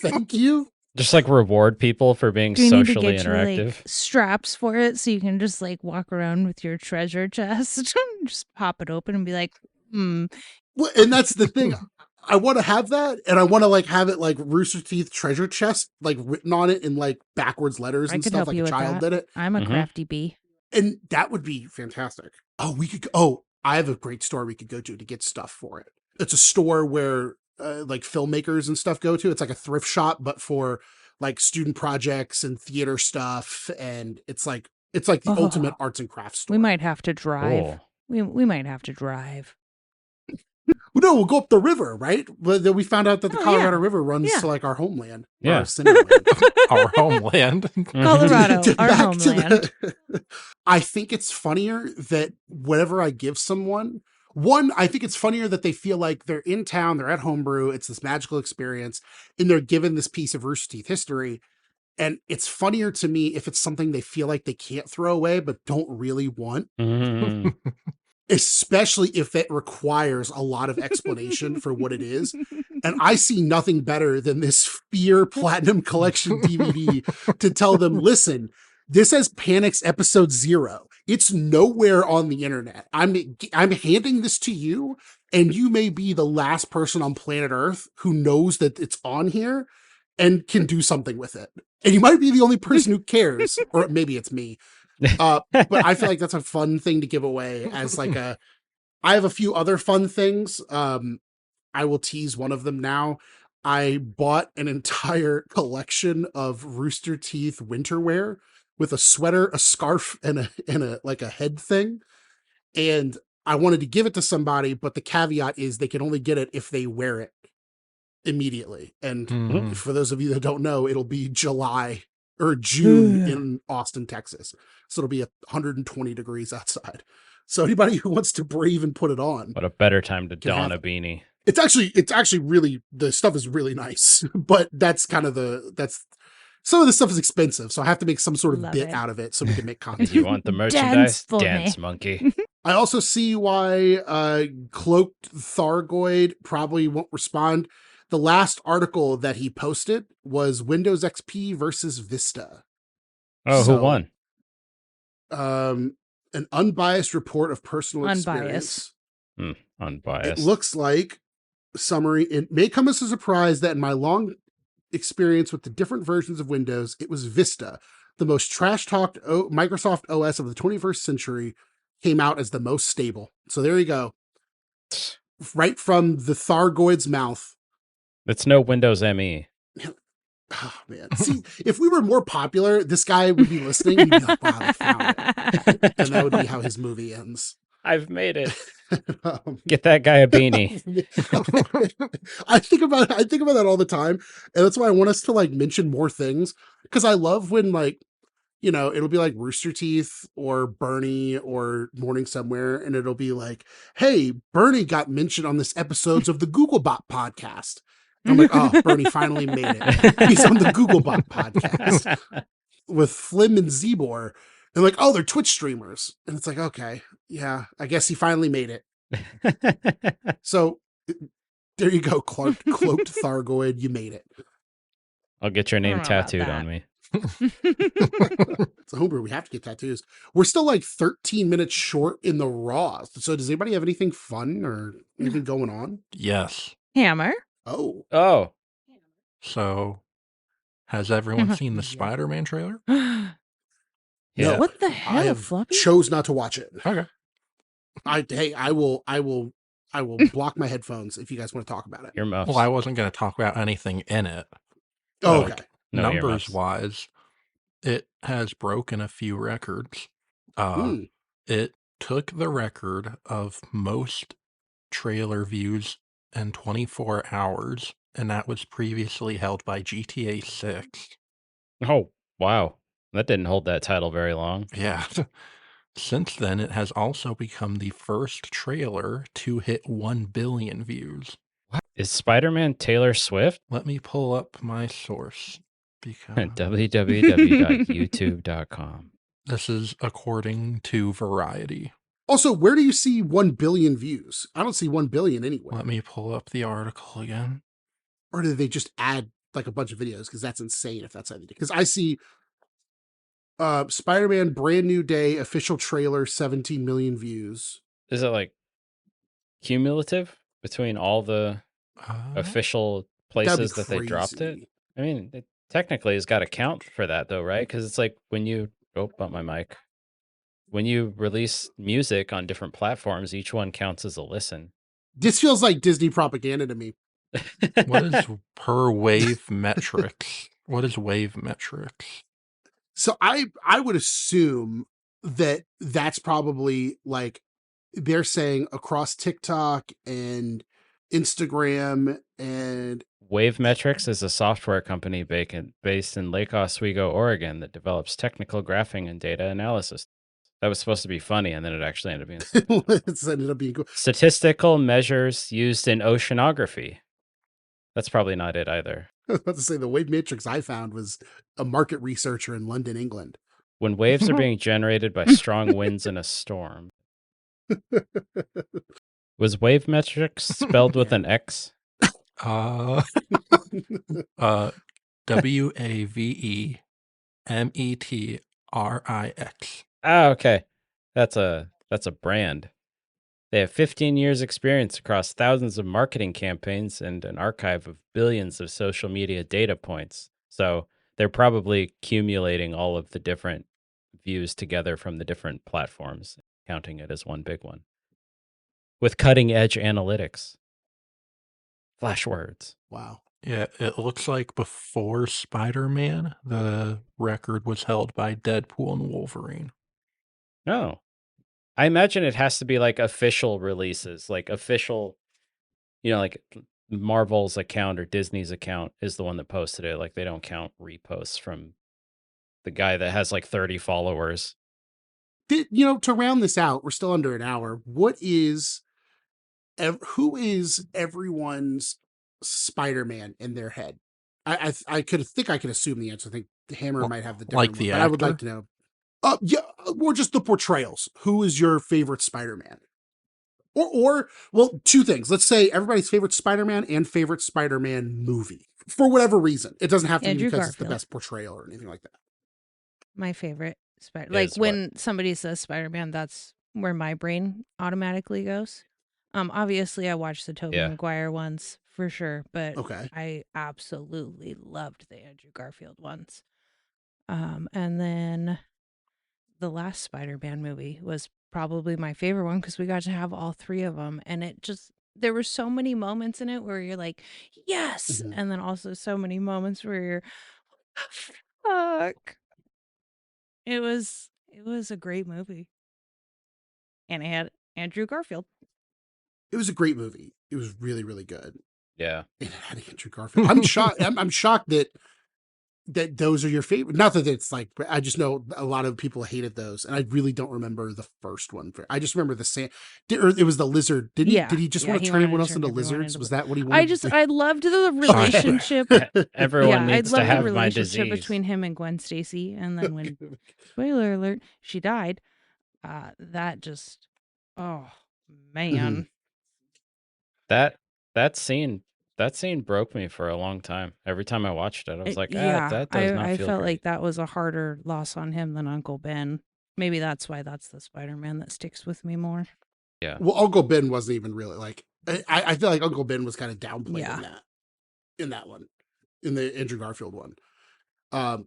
thank you. Just like reward people for being Do you need to socially get interactive. you like straps for it so you can just like walk around with your treasure chest? Just pop it open and be like, Well, and that's the thing. I want to have that, and I want to like have it like Rooster Teeth treasure chest, like written on it in like backwards letters I and could stuff, help like you a with child that. did it. I'm a Mhm. crafty bee. And that would be fantastic. Oh, I have a great store we could go to get stuff for it. It's a store where like filmmakers and stuff go to. It's like a thrift shop, but for like student projects and theater stuff. And it's like the Oh. ultimate arts and crafts store. We might have to drive. Cool. We might have to drive. No, we'll go up the river, right? But then we found out that the Oh, Colorado yeah. River runs Yeah. to like our homeland. Yeah. Our Cinderland. Our homeland. Colorado, our Back to homeland. I think it's funnier that whenever I give someone, I think it's funnier that they feel like they're in town, they're at Homebrew, it's this magical experience, and they're given this piece of Rooster Teeth history. And it's funnier to me if it's something they feel like they can't throw away, but don't really want, Mhm. especially if it requires a lot of explanation for what it is. And I see nothing better than this Fear Platinum Collection DVD to tell them, listen, this has P.A.N.I.C.S episode 0. It's nowhere on the internet. I'm handing this to you, and you may be the last person on planet Earth who knows that it's on here and can do something with it. And you might be the only person who cares, or maybe it's me. But I feel like that's a fun thing to give away as like I have a few other fun things. I will tease one of them now. I bought an entire collection of Rooster Teeth winter wear with a sweater, a scarf, and a like a head thing. And I wanted to give it to somebody, but the caveat is they can only get it if they wear it immediately. And Mhm. for those of you that don't know, it'll be July or June in Austin, Texas. So it'll be 120 degrees outside. So anybody who wants to brave and put it on, What a better time to Can don have a beanie. it's actually really, the stuff is really nice, but that's kind of some of the stuff is expensive. So I have to make some sort of Love bit it. out of it so we can make content. You want the merchandise? for me. Dance, monkey. I also see why Cloaked Thargoid probably won't respond. The last article that he posted was Windows XP versus Vista. Oh, So, who won? An unbiased report of personal Unbiased. experience. Unbiased. It looks like, summary, it may come as a surprise that in my long experience with the different versions of Windows, it was Vista, the most trash-talked Microsoft OS of the 21st century, came out as the most stable. So there you go. Right from the Thargoid's mouth. It's no Windows ME. Oh, man. See, if we were more popular, this guy would be listening. He'd be like, wow, they found it. And that would be how his movie ends. I've made it. Um, Get that guy a beanie. I think about that all the time, and that's why I want us to like mention more things, because I love when like, it'll be like Rooster Teeth or Bernie or Morning Somewhere, and it'll be like, hey, Bernie got mentioned on this episodes of the Googlebot podcast. And I'm like, oh, Bernie finally made it. He's on the Googlebot podcast with Flim and Zebor. And like, oh, they're Twitch streamers. And it's like, okay, yeah, I guess he finally made it. So there you go, Cloaked Thargoid. You made it. I'll get your I name don't know about tattooed that. on me. It's a homebrew. We have to get tattoos. We're still like 13 minutes short in the raw. So does anybody have anything fun or anything going on? Yes. Hammer. Oh, Oh, So, has everyone seen the Yeah. Spider-Man trailer? no. yeah. What the I hell, have Floppy? chose not to watch it. Okay. I will block my headphones if you guys want to talk about it. Earmuffs. Well, I wasn't going to talk about anything in it. Oh, Oh, okay. Like, no numbers earmuffs. wise, it has broken a few records. Hmm. It took the record of most trailer views in 24 hours, and that was previously held by GTA 6. Oh, wow. That didn't hold that title very long. Yeah. Since then, it has also become the first trailer to hit 1 billion views. Is Spider-Man Taylor Swift? Let me pull up my source because www.youtube.com. this is according to Variety. Also, where do you see 1 billion views? I don't see 1 billion anywhere. Let me pull up the article again. Or did they just add like a bunch of videos? Because that's insane if that's how they do. Because I see Spider-Man Brand New Day official trailer 17 million views. Is it like cumulative between all the official places that they dropped it? crazy. I mean, it technically has got to count for that though, right? Because it's like when you bump my mic. When you release music on different platforms, each one counts as a listen. This feels like Disney propaganda to me. What is per wave metrics? What is wave metrics? So I would assume that that's probably like they're saying across TikTok and Instagram and Wave Metrics is a software company based in Lake Oswego, Oregon, that develops technical graphing and data analysis. That was supposed to be funny, and then it actually ended up being something. it's ended up being cool. Statistical measures used in oceanography. That's probably not it either. I was about to say the wave matrix I found was a market researcher in London, England. When waves are being generated by strong winds in a storm. Was wave metrics spelled with an X? WAVEMETRIX. Ah, okay. That's a brand. They have 15 years experience across thousands of marketing campaigns and an archive of billions of social media data points. So they're probably accumulating all of the different views together from the different platforms, counting it as one big one. With cutting edge analytics. Flash words. Wow. Yeah, it looks like before Spider-Man, the record was held by Deadpool and Wolverine. No. I imagine it has to be like official releases, like official, like Marvel's account or Disney's account is the one that posted it. Like they don't count reposts from the guy that has like 30 followers. To round this out, we're still under an hour. Who is everyone's Spider-Man in their head? I could assume the answer. I think Hammer might have the different Like the one, but I would like actor? to know. Yeah, or just the portrayals. Who is your favorite Spider-Man? Or well, two things. Let's say everybody's favorite Spider-Man and favorite Spider-Man movie for whatever reason. It doesn't have to be Andrew because it's the Garfield. best portrayal or anything like that. My favorite Spider. Is Like what? when somebody says Spider-Man, that's where my brain automatically goes. Obviously, I watched the Tobey Yeah. Maguire ones for sure, but Okay. I absolutely loved the Andrew Garfield ones. And then the last Spider-Man movie was probably my favorite one because we got to have all three of them, and there were so many moments in it where you're like, yes, Mhm. and then also so many moments where you're, fuck. It was a great movie, and it had Andrew Garfield. It was a great movie. It was really, really good. Yeah. And it had Andrew Garfield. I'm shocked. I'm shocked that those are your favorite. Not that it's like, I just know a lot of people hated those, and I really don't remember the first one. I just remember the sand. Or it was the lizard. Did he just want to turn everyone else into lizards? Was that what he wanted? I loved the relationship. Everyone I needs to loved the have my relationship disease. between him and Gwen Stacy, and then when spoiler alert, she died. That just, oh man. That scene that scene broke me for a long time. Every time I watched it, I was like, Yeah, that does not I feel felt great. like that was a harder loss on him than Uncle Ben. Maybe that's why that's the Spider-Man that sticks with me more. Yeah. Well, Uncle Ben wasn't even really like. I feel like Uncle Ben was kind of downplayed Yeah. in that one, in the Andrew Garfield one.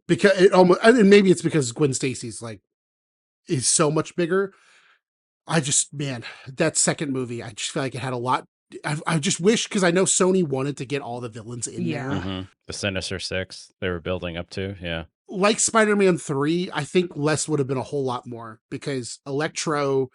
Because it almost, and maybe it's because Gwen Stacy's like is so much bigger. I just, man, that second movie, I just feel like it had a lot. I just wish, because I know Sony wanted to get all the villains in Yeah. there. Mm-hmm. The Sinister Six they were building up to. Yeah. Like Spider-Man 3, I think less would have been a whole lot more, because Electro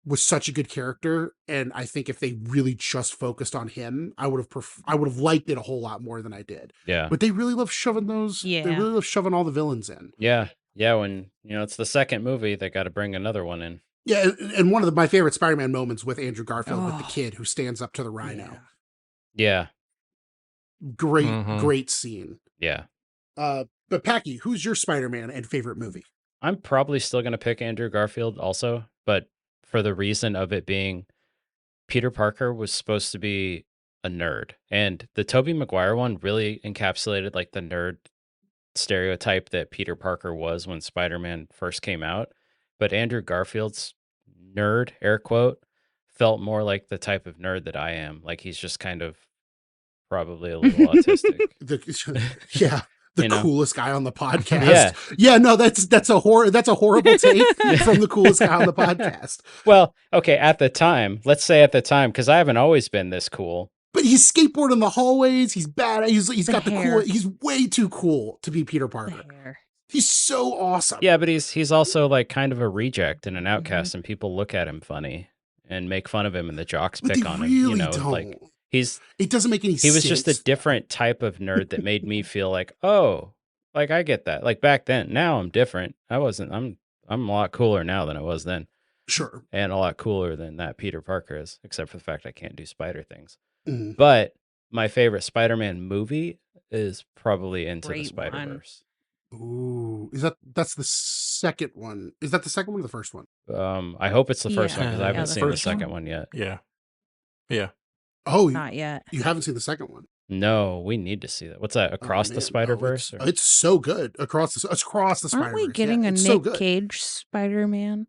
was such a good character, and I think if they really just focused on him, I would have liked it a whole lot more than I did. Yeah. But they really love shoving those. They Yeah. really love shoving all the villains in. Yeah. Yeah. When, it's the second movie, they got to bring another one in. Yeah, and one of my favorite Spider-Man moments with Andrew Garfield with the Oh, kid who stands up to the Rhino. Yeah. Great scene. Yeah. But Packy, who's your Spider-Man and favorite movie? I'm probably still going to pick Andrew Garfield also, but for the reason of it being Peter Parker was supposed to be a nerd. And the Tobey Maguire one really encapsulated like the nerd stereotype that Peter Parker was when Spider-Man first came out. But Andrew Garfield's nerd, air quote, felt more like the type of nerd that I am. Like he's just kind of probably a little autistic. The You know? coolest guy on the podcast. Yeah, no, that's a horrible take from the coolest guy on the podcast. Well, okay, let's say at the time, because I haven't always been this cool. But he's skateboarding in the hallways. He's bad. He's got the hair. cool. He's way too cool to be Peter Parker. He's so awesome. Yeah, but he's also like kind of a reject and an outcast, and people look at him funny and make fun of him, and the jocks But pick they on really him. You know, don't. like it doesn't make any sense. He was just a different type of nerd that made me feel like, oh, like I get that. Like back then, now I'm different. I'm a lot cooler now than I was then. Sure. And a lot cooler than that Peter Parker is, except for the fact I can't do spider things. Mm. But my favorite Spider-Man movie is probably Into the Spider-Verse. Ooh, that's the second one. Is that the second one or the first one? I hope it's the first one because I haven't the seen the first second one yet. Yeah. Oh, Not yet. You haven't seen the second one? No, we need to see that. What's that? Across the Spider-Verse? It's so good. Across the Spider-Verse. Aren't we getting a Nick Cage Spider-Man?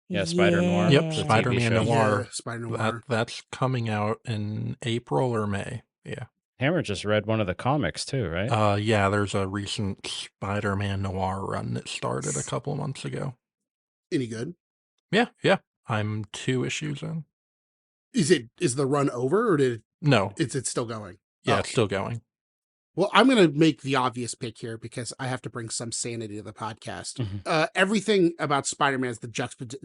Yeah, Spider-Noir. Yep, the Spider-Man TV show. Noir. Yeah, Spider-Noir. That's coming out in April or May. Yeah. Hammer just read one of the comics too, right? Yeah, there's a recent Spider-Man Noir run that started a couple of months ago. Any good? Yeah. I'm 2 issues in. Is the run over or No. Is it still going? Yeah, it's still going. Well, I'm going to make the obvious pick here because I have to bring some sanity to the podcast. Mm-hmm. Everything about Spider-Man is the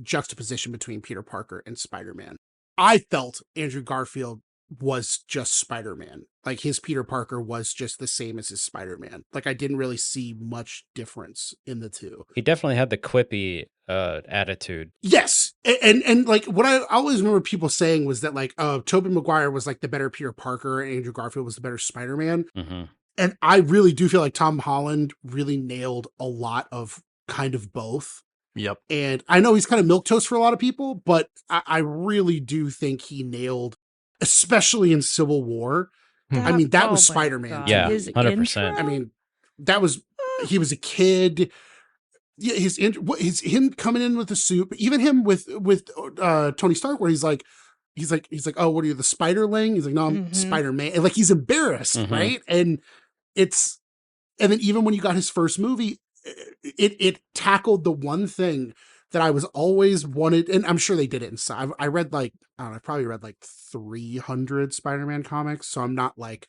juxtaposition between Peter Parker and Spider-Man. I felt Andrew Garfield was just Spider-Man. Like his Peter Parker was just the same as his Spider-Man. Like I didn't really see much difference in the two. He definitely had the quippy attitude. Yes. And like what I always remember people saying was that like, Tobey Maguire was like the better Peter Parker and Andrew Garfield was the better Spider-Man. Mm-hmm. And I really do feel like Tom Holland really nailed a lot of kind of both. Yep. And I know he's kind of milquetoast for a lot of people, but I really do think he nailed, especially in Civil War. I mean, that was Spider-Man. Yeah, His 100%. intro? I mean, he was a kid. Yeah, him coming in with the suit, but even him with Tony Stark, where he's like, oh, what are you, the Spiderling? He's like, no, I'm Spider-Man. And like he's embarrassed, right? And then even when you got his first movie, it tackled the one thing that I was always wanted, and I'm sure they did it inside. I read like, I don't know, I probably read like 300 Spider-Man comics, so I'm not like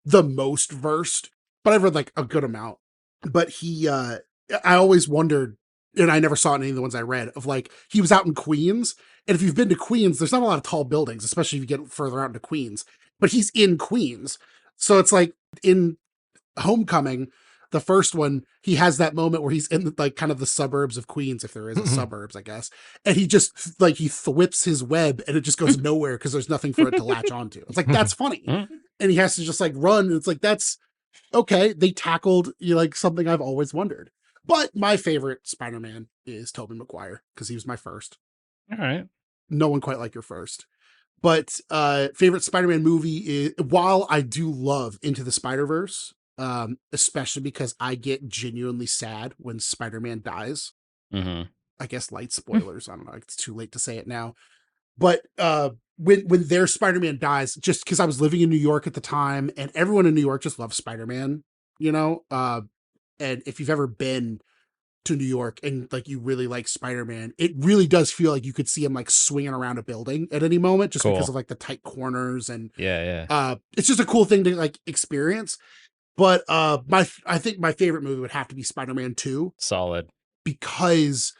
the most versed, but I've read like a good amount. But I always wondered, and I never saw it in any of the ones I read, of like, he was out in Queens, and if you've been to Queens, there's not a lot of tall buildings, especially if you get further out into Queens, but he's in Queens. So it's like in Homecoming, the first one, he has that moment where he's in like kind of the suburbs of Queens, if there is a suburbs, I guess. And he just like, he whips his web and it just goes nowhere because there's nothing for it to latch onto. It's like, that's funny. And he has to just like run. And it's like, that's okay. They tackled like something I've always wondered. But my favorite Spider-Man is Tobey Maguire because he was my first. All right. No one quite like your first. But favorite Spider-Man movie is, while I do love Into the Spider-Verse, especially because I get genuinely sad when Spider-Man dies. Mm-hmm. I guess light spoilers. I don't know. It's too late to say it now. But when their Spider-Man dies, just because I was living in New York at the time, and everyone in New York just loves Spider-Man, you know. And if you've ever been to New York and like you really like Spider-Man, it really does feel like you could see him like swinging around a building at any moment, just because Cool. of like the tight corners and Yeah. it's just a cool thing to like experience. But I think my favorite movie would have to be Spider-Man 2 Solid. because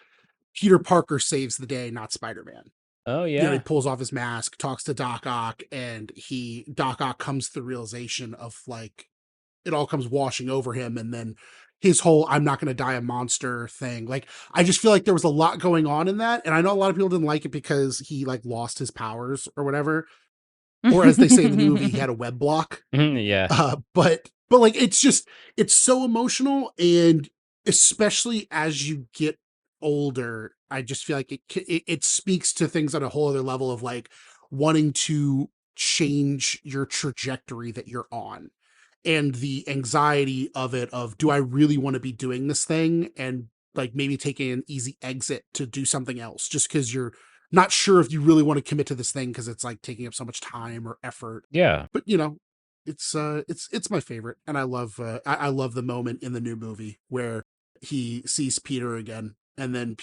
Peter Parker saves the day, not Spider-Man. Oh You know, he yeah. pulls off his mask, talks to Doc Ock, and Doc Ock comes to the realization of like it all comes washing over him, and then his whole "I'm not going to die a monster" thing. Like, I just feel like there was a lot going on in that, and I know a lot of people didn't like it because he like lost his powers or whatever, or as they say in the new movie, he had a web block. Yeah. But like it's so emotional, and especially as you get older, I just feel like it speaks to things on a whole other level of like wanting to change your trajectory that you're on, and the anxiety of it, of do I really want to be doing this thing, and like maybe taking an easy exit to do something else just because you're not sure if you really want to commit to this thing because it's like taking up so much time or effort. Yeah. But you know, it's my favorite, and I love the moment in the new movie where he sees Peter again, and then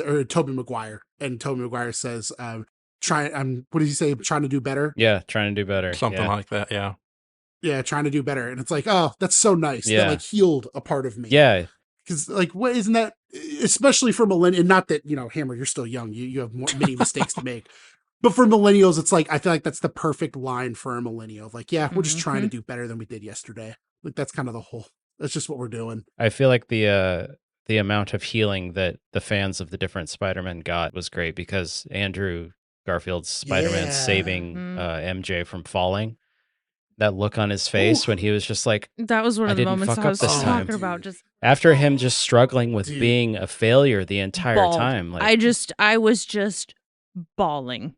or Tobey Maguire, and Tobey Maguire says, "Try, what did he say? Trying to do better." Yeah. Trying to do better. Something Yeah. like that, yeah. Yeah, trying to do better, and it's like, oh, that's so nice. That Yeah. like healed a part of me. Yeah. Because like, what isn't that? Especially for millennials, not that you know, Hammer, you're still young. You have many mistakes to make. But for millennials, it's like I feel like that's the perfect line for a millennial. Like, yeah, we're just trying to do better than we did yesterday. Like that's kind of the whole. That's just what we're doing. I feel like the amount of healing that the fans of the different Spider-Man got was great because Andrew Garfield's Spider-Man Yeah. saving MJ from falling. That look on his Ooh. face when he was just like, That was one I of the didn't moments fuck I up was this time. talking about. Just After him just struggling with Dude. being a failure the entire bawled. time. Like, I was just bawling.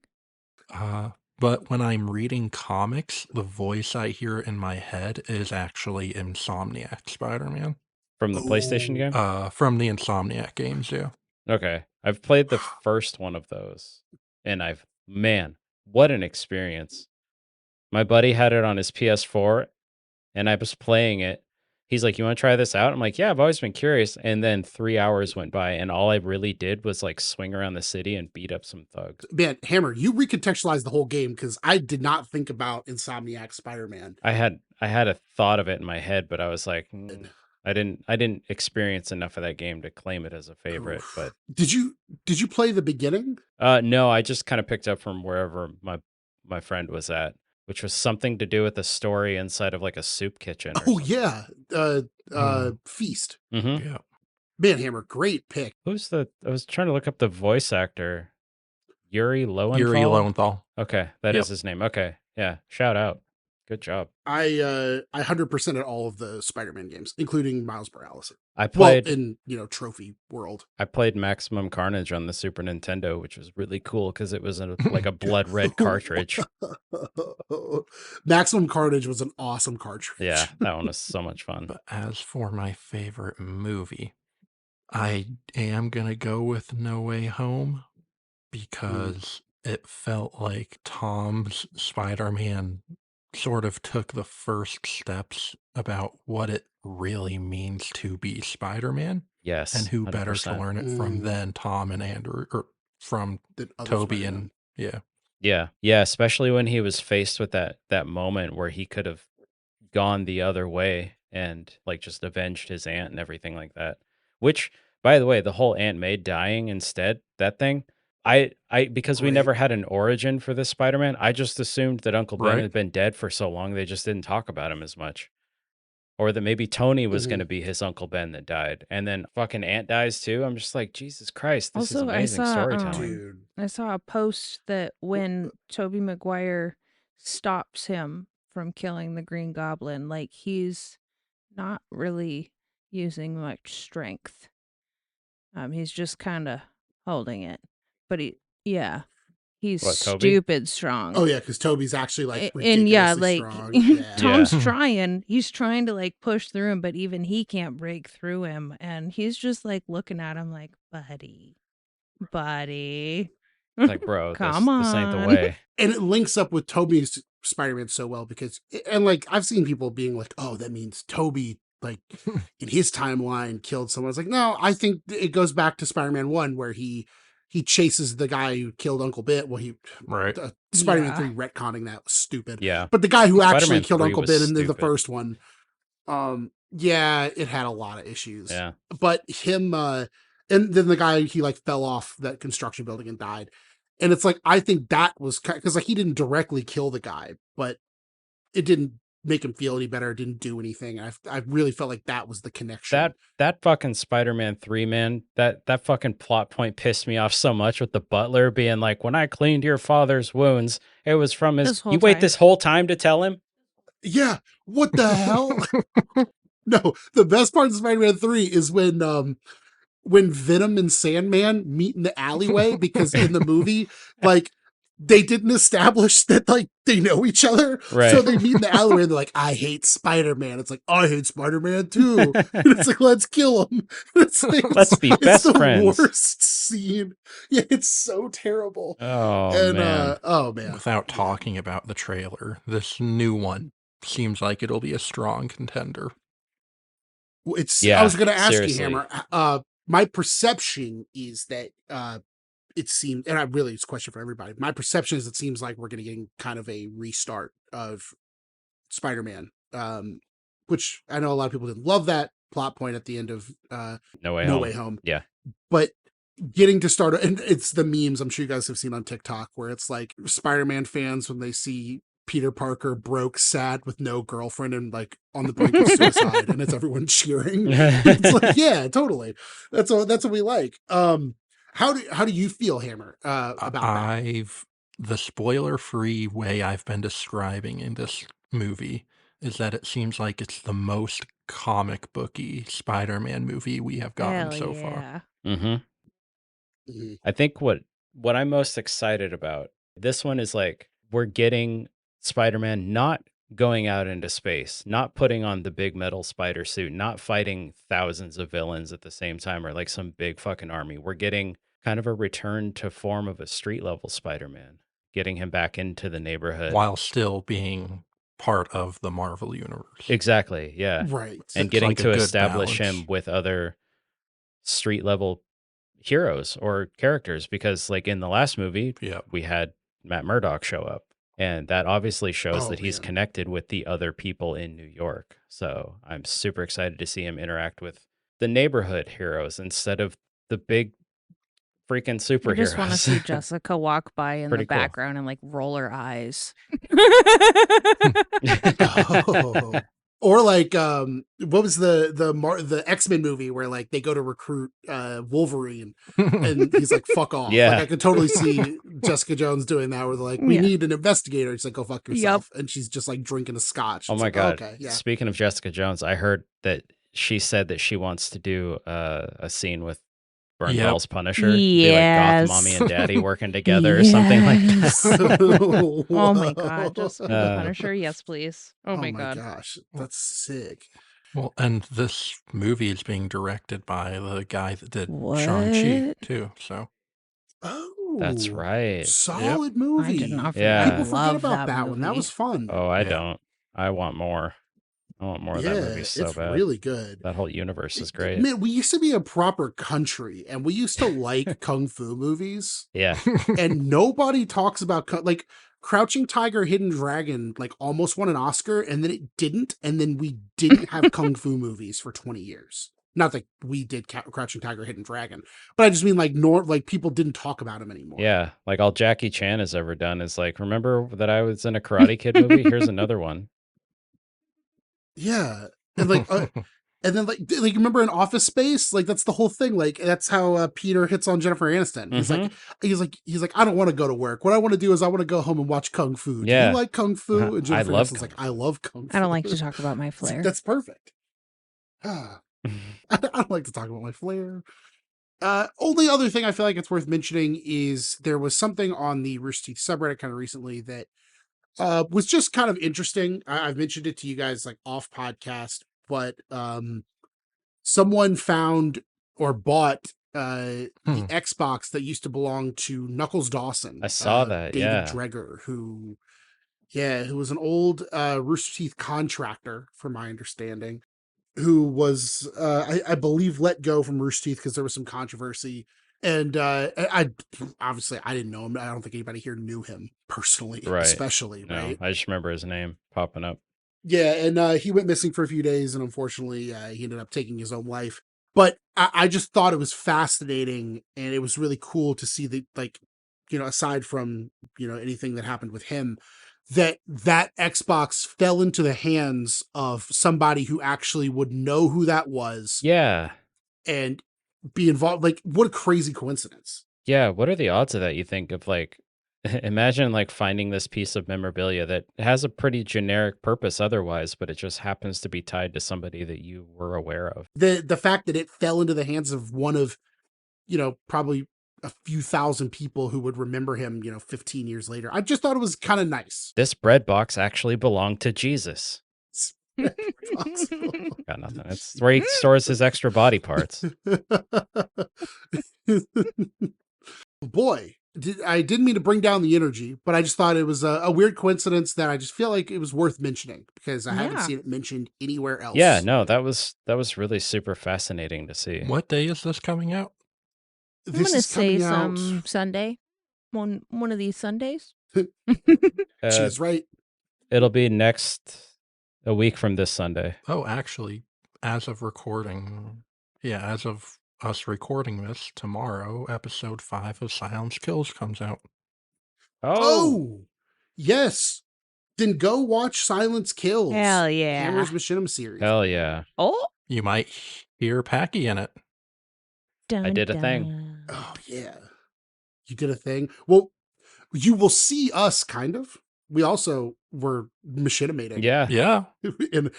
But when I'm reading comics, the voice I hear in my head is actually Insomniac Spider-Man. from the PlayStation game? From the Insomniac games, yeah. Okay. I've played the first one of those. And man, what an experience. My buddy had it on his PS4 and I was playing it. He's like, "You want to try this out?" I'm like, "Yeah, I've always been curious." And then 3 hours went by and all I really did was like swing around the city and beat up some thugs. Man, Hammer, you recontextualized the whole game because I did not think about Insomniac Spider-Man. I had a thought of it in my head, but I was like, I didn't experience enough of that game to claim it as a favorite. Oof. But did you play the beginning? no, I just kind of picked up from wherever my friend was at, which was something to do with a story inside of like a soup kitchen. Or Oh something. yeah, Feast. Mm-hmm. Yeah. Man, Hammer, great pick. I was trying to look up the voice actor. Yuri Lowenthal? Yuri Lowenthal. Okay, that is Yep. his name. Okay, yeah, shout out. Good job. I 100% at all of the Spider-Man games, including Miles Morales. I played in trophy world. I played Maximum Carnage on the Super Nintendo, which was really cool because it was like a blood red cartridge. Maximum Carnage was an awesome cartridge. Yeah, that one was so much fun. But as for my favorite movie, I am gonna go with No Way Home because it felt like Tom's Spider-Man sort of took the first steps about what it really means to be Spider-Man. Yes, And who better to 100%. learn it from than Tom and Andrew, or from Than other Toby Spider-Man. and Yeah, especially when he was faced with that moment where he could have gone the other way and like just avenged his aunt and everything like that. Which, by the way, the whole Aunt May dying instead, that thing, because we Right. never had an origin for this Spider-Man, I just assumed that Uncle Ben Right. had been dead for so long they just didn't talk about him as much. Or that maybe Tony was Mhm. going to be his Uncle Ben that died. And then fucking Aunt dies too. I'm just like, Jesus Christ, this is Also, amazing storytelling. Dude. I saw a post that when Tobey Maguire stops him from killing the Green Goblin, like he's not really using much strength. He's just kind of holding it. But yeah. He's What, Toby? stupid strong. Oh yeah, because Toby's actually like And yeah, ridiculously like strong. Yeah. Tom's Yeah. trying. He's trying to like push through him, but even he can't break through him. And he's just like looking at him like, buddy. Like, bro, Come this ain't the on. way. And it links up with Toby's Spider-Man so well because, and like I've seen people being like, "Oh, that means Toby, like in his timeline, killed someone." It's like, no, I think it goes back to Spider-Man 1 where he chases the guy who killed Uncle Ben. Well, Right. Spider-Man Yeah. 3 retconning that was stupid. Yeah. But the guy who actually Spider-Man killed 3 Uncle was Ben in the stupid. first one, yeah, it had a lot of issues. Yeah. But him, and then the guy, he like fell off that construction building and died. And it's like, I think that was because like he didn't directly kill the guy, but it didn't make him feel any better. It didn't do anything. I really felt like that was the connection. That fucking Spider-Man 3, man, that fucking plot point pissed me off so much with the butler being like, when I cleaned your father's wounds, it was from his. This whole You wait time. this whole time to tell him? Yeah. What the hell? No, the best part of Spider-Man 3 is when Venom and Sandman meet in the alleyway, because in the movie, like, they didn't establish that like they know each other. Right. So they meet in the alleyway and they're like, I hate Spider-Man. It's like, I hate Spider-Man too. And it's like, let's kill him. It's Let's be best the friends. worst scene. Yeah, it's so terrible. Oh, And man. oh man. Without talking about the trailer, this new one seems like it'll be a strong contender. It's Yeah, I was gonna ask seriously. you, Hammer. My perception is that it seems, and I really, it's a question for everybody. My perception is it seems like we're going to get kind of a restart of Spider-Man, which I know a lot of people didn't love that plot point at the end of No Way No Home. Way Home. Yeah. But getting to start, and it's the memes I'm sure you guys have seen on TikTok where it's like Spider-Man fans when they see Peter Parker broke, sad, with no girlfriend and like on the brink of suicide, and it's everyone cheering. It's like, yeah, totally. That's what we like. How do you feel, Hammer, about that? The spoiler-free way I've been describing in this movie is that it seems like it's the most comic booky Spider-Man movie we have gotten Hell so far. yeah. Mm-hmm. Mhm. I think what I'm most excited about, this one is like, we're getting Spider-Man not going out into space, not putting on the big metal spider suit, not fighting thousands of villains at the same time or like some big fucking army. We're getting kind of a return to form of a street level Spider-Man, getting him back into the neighborhood. While still being part of the Marvel universe. Exactly, yeah. Right. And It's getting like a to good establish balance. him with other street level heroes or characters, because like in the last movie, Yep. we had Matt Murdock show up, and that obviously shows Oh, that he's man. connected with the other people in New York. So I'm super excited to see him interact with the neighborhood heroes instead of the big freaking superheroes. I just want to see Jessica walk by in Pretty the cool. background and like roll her eyes. Oh. Or like what was the X-Men movie where like they go to recruit Wolverine and he's like, fuck off. Yeah. Like I could totally see Jessica Jones doing that where they're like, we Yeah. need an investigator. He's like, go fuck Yep. yourself. And she's just like drinking a scotch. Oh It's my like, God. okay, yeah. Speaking of Jessica Jones, I heard that she said that she wants to do a scene with Burn Yep. Bell's Punisher. Be like Goth Mommy and Daddy working together or something like that. Oh my God. Jessica the Uh, Punisher. Yes, please. Oh my God. gosh. That's sick. Well, and this movie is being directed by the guy that did Shang-Chi What? too. So Oh, That's right. Solid I movie. did not Yeah. forget. People forget Love about that one. That movie. was fun. Oh, I Yeah. don't. I want more. I want more of that movie so it's bad. really good. That whole universe is great. Man, we used to be a proper country and we used to like kung fu movies, Yeah. and nobody talks about like Crouching Tiger, Hidden Dragon, like almost won an Oscar and then it didn't. And then we didn't have kung fu movies for 20 years. Not that we did Crouching Tiger, Hidden Dragon, but I just mean like people didn't talk about him anymore. Yeah. Like all Jackie Chan has ever done is like, remember that I was in a Karate Kid movie? Here's another one. Yeah. And like, and then like remember in Office Space, like that's the whole thing. Like that's how Peter hits on Jennifer Aniston. He's like, I don't want to go to work. What I want to do is I want to go home and watch Kung Fu. Do Yeah. you like Kung Fu? And Jennifer love Aniston's Kung like, I love Kung Fu. I don't like to talk about my It's like, flair. that's perfect. I don't like to talk about my flair. Only other thing I feel like it's worth mentioning is there was something on the Rooster Teeth subreddit kind of recently that was just kind of interesting. I've mentioned it to you guys like off podcast, but someone found or bought the Xbox that used to belong to Knuckles Dawson. I saw that, David yeah. Dreger, who was an old Rooster Teeth contractor, from my understanding, who was, I believe, let go from Rooster Teeth because there was some controversy. And I obviously I didn't know him. I don't think anybody here knew him personally, Right. especially, No, right? I just remember his name popping up. Yeah, and he went missing for a few days, and unfortunately, he ended up taking his own life. But I just thought it was fascinating, and it was really cool to see that, like, aside from anything that happened with him, that Xbox fell into the hands of somebody who actually would know who that was Yeah. and be involved. Like, what a crazy coincidence. Yeah, what are the odds of that, you think, of like imagine like finding this piece of memorabilia that has a pretty generic purpose otherwise, but it just happens to be tied to somebody that you were aware of. The fact that it fell into the hands of one of, probably a few thousand people who would remember him, 15 years later. I just thought it was kind of nice. This bread box actually belonged to Jesus. Got Got nothing. It's where he stores his extra body parts. Boy, I didn't mean to bring down the energy, but I just thought it was a weird coincidence that I just feel like it was worth mentioning because I haven't Yeah. seen it mentioned anywhere else. Yeah, no, that was really super fascinating to see. What day is this coming out? I'm This gonna is say coming out. some Sunday, one of these Sundays. She is right. It'll be a week from this Sunday. Oh, actually, as of recording, as of us recording this, tomorrow, episode 5 of Silence Kills comes out. Oh, yes. Then go watch Silence Kills. Hell yeah. Hammer's Machinima series. Hell yeah. Oh, You might hear Packy in it. I did a thing. Oh, yeah. You did a thing. Well, you will see us, kind of. We also were machinimating. Yeah. Yeah. in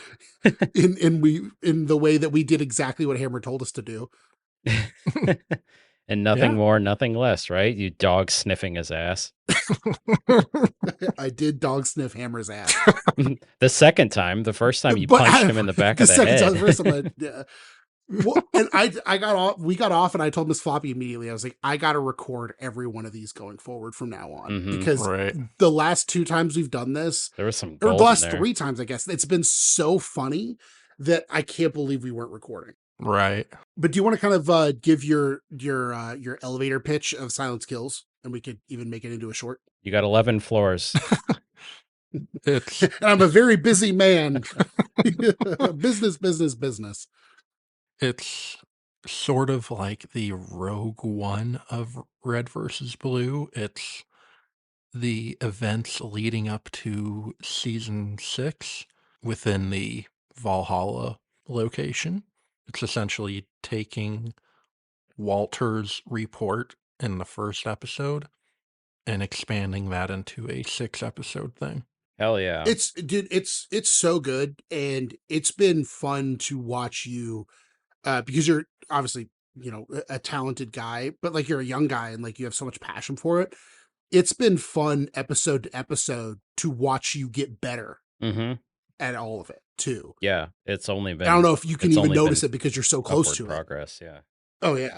the way that we did exactly what Hammer told us to do. And nothing Yeah. more, nothing less, right? You dog sniffing his ass. I did dog sniff Hammer's ass. The second time, the first time you But punched him in the back of the head. Time, the first time yeah. Well, and I got off. We got off, and I told Miss Floppy immediately. I was like, I got to record every one of these going forward from now on because Right. the last 2 times we've done this, There was some or gold the last in there. 3 times, I guess, it's been so funny that I can't believe we weren't recording. Right. But do you want to kind of give your elevator pitch of Silence Kills, and we could even make it into a short? You got 11 floors. It's And I'm a very busy man. Business. it's sort of like the Rogue One of Red versus Blue. It's the events leading up to season 6 within the Valhalla location. It's essentially taking Walter's report in the first episode and expanding that into a 6-episode thing. Hell yeah. It's so good, and it's been fun to watch you because you're obviously a talented guy, but like you're a young guy and like you have so much passion for it. It's been fun episode to episode to watch you get better at all of it too. Yeah, it's only been. I don't know if you can it's even only notice been it because you're so close upward to progress. Yeah. Oh yeah,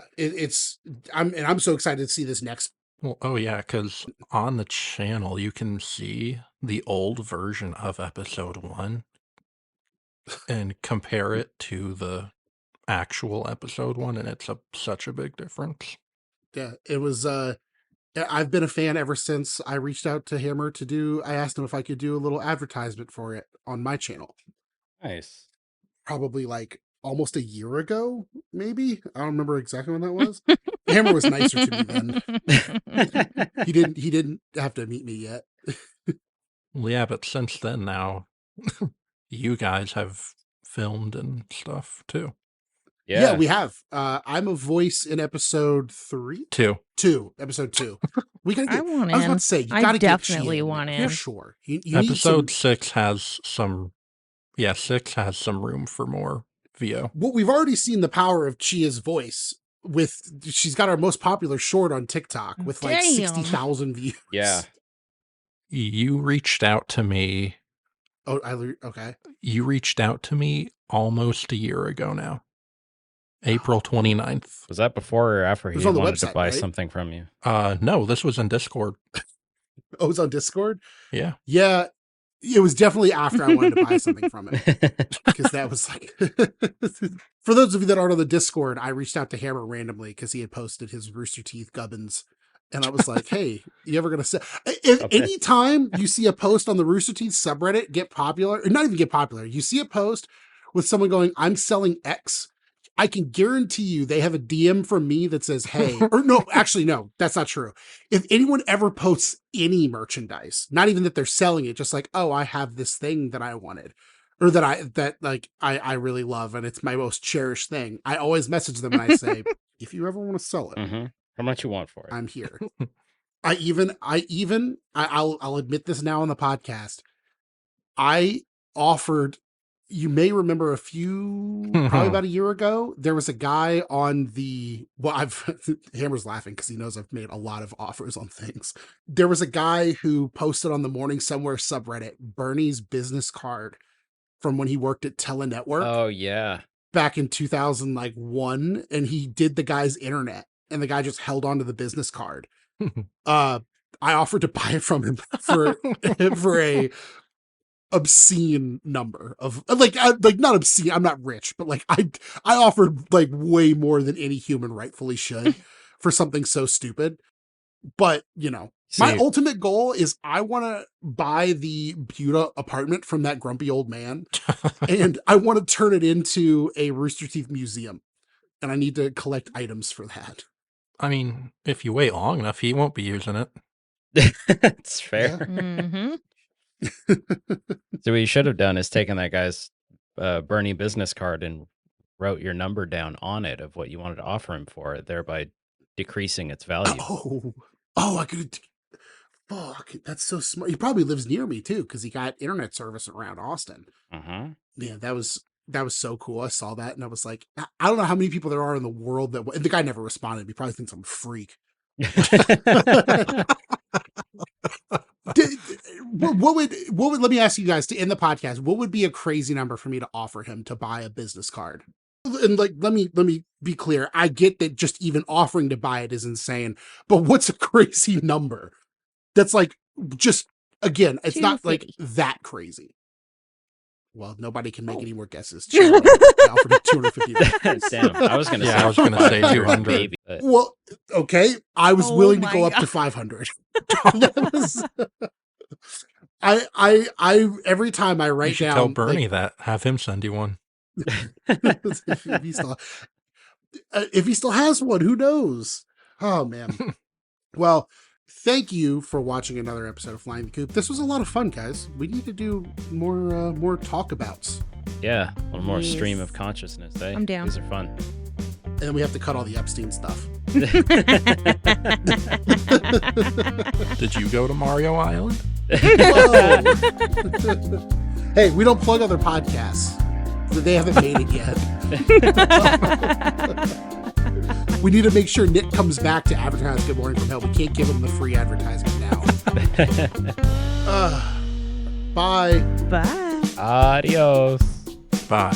I'm so excited to see this next. Well, oh yeah, because on the channel you can see the old version of episode 1 and compare it to the actual episode 1, and it's such a big difference. Yeah, it was. I've been a fan ever since I reached out to Hammer I asked him if I could do a little advertisement for it on my channel. Nice. Probably like almost a year ago, maybe. I don't remember exactly when that was. Hammer was nicer to me then. He didn't have to meet me yet. Well, yeah, but since then now, you guys have filmed and stuff too. Yeah, we have. I'm a voice in episode 3. 2. Episode 2. We gotta get. I want I was in. about to say you I gotta definitely get want for in. sure. You need Episode some, 6 has some. Yeah, 6 has some room for more VO. well, we've already seen the power of Chia's voice she's got our most popular short on TikTok with like Damn. 60,000 views. Yeah. You reached out to me. Oh, okay. You reached out to me almost a year ago now. April 29th. Was that before or after It was he on the wanted website, to buy right? something from you? No, this was in Discord. Oh, it was on Discord? Yeah. Yeah. It was definitely after I wanted to buy something from him. Because that was like, for those of you that aren't on the Discord, I reached out to Hammer randomly because he had posted his Rooster Teeth gubbins. And I was like, hey, you ever going to sell? If any time you see a post on the Rooster Teeth subreddit get popular, or not even get popular, you see a post with someone going, I'm selling X, I can guarantee you they have a DM from me that says, hey, or no, actually, no, that's not true. If anyone ever posts any merchandise, not even that they're selling it, just like, oh, I have this thing that I wanted, or that I really love, and it's my most cherished thing, I always message them and I say, if you ever want to sell it, how much you want for it? I'm here. I'll admit this now on the podcast. I offered, you may remember probably about a year ago, there was a guy on Hammer's laughing because he knows I've made a lot of offers on things. There was a guy who posted on the Morning Somewhere subreddit Bernie's business card from when he worked at Telenetwork. Oh, yeah. Back in 2001, and he did the guy's internet, and the guy just held onto the business card. I offered to buy it from him for a obscene number of like not obscene. I'm not rich, but like I offered like way more than any human rightfully should for something so stupid. But my ultimate goal is I want to buy the Buda apartment from that grumpy old man, and I want to turn it into a Rooster Teeth museum, and I need to collect items for that. I mean, if you wait long enough, he won't be using it. It's fair. Yeah. Mm-hmm. So what you should have done is taken that guy's Bernie business card and wrote your number down on it of what you wanted to offer him for it, thereby decreasing its value. Oh, I could. Fuck, that's so smart. He probably lives near me too because he got internet service around Austin. Yeah, that was so cool. I saw that and I was like, I don't know how many people there are in the world that. And the guy never responded. He probably thinks I'm a freak. What would let me ask you guys to end the podcast, what would be a crazy number for me to offer him to buy a business card? And like, let me be clear. I get that just even offering to buy it is insane, but what's a crazy number? That's like, just, again, it's not like that crazy. Well, nobody can make any more guesses. I offered it $250. Damn, I was gonna say. I was gonna say 200. Baby, but... Well, okay, I was willing to go up to 500. I every time I write you should down, tell Bernie that. Have him send you one. if he still has one, who knows? Oh man. Well, thank you for watching another episode of Flying the Coop. This was a lot of fun, guys. We need to do more talkabouts. Yeah, a little more stream of consciousness. I'm down. These are fun. And then we have to cut all the Epstein stuff. Did you go to Mario Island? Hey, we don't plug other podcasts. They haven't made it yet. We need to make sure Nick comes back to advertise Good Morning from Hell. We can't give him the free advertisement now. Bye. Bye. Adios. Bye.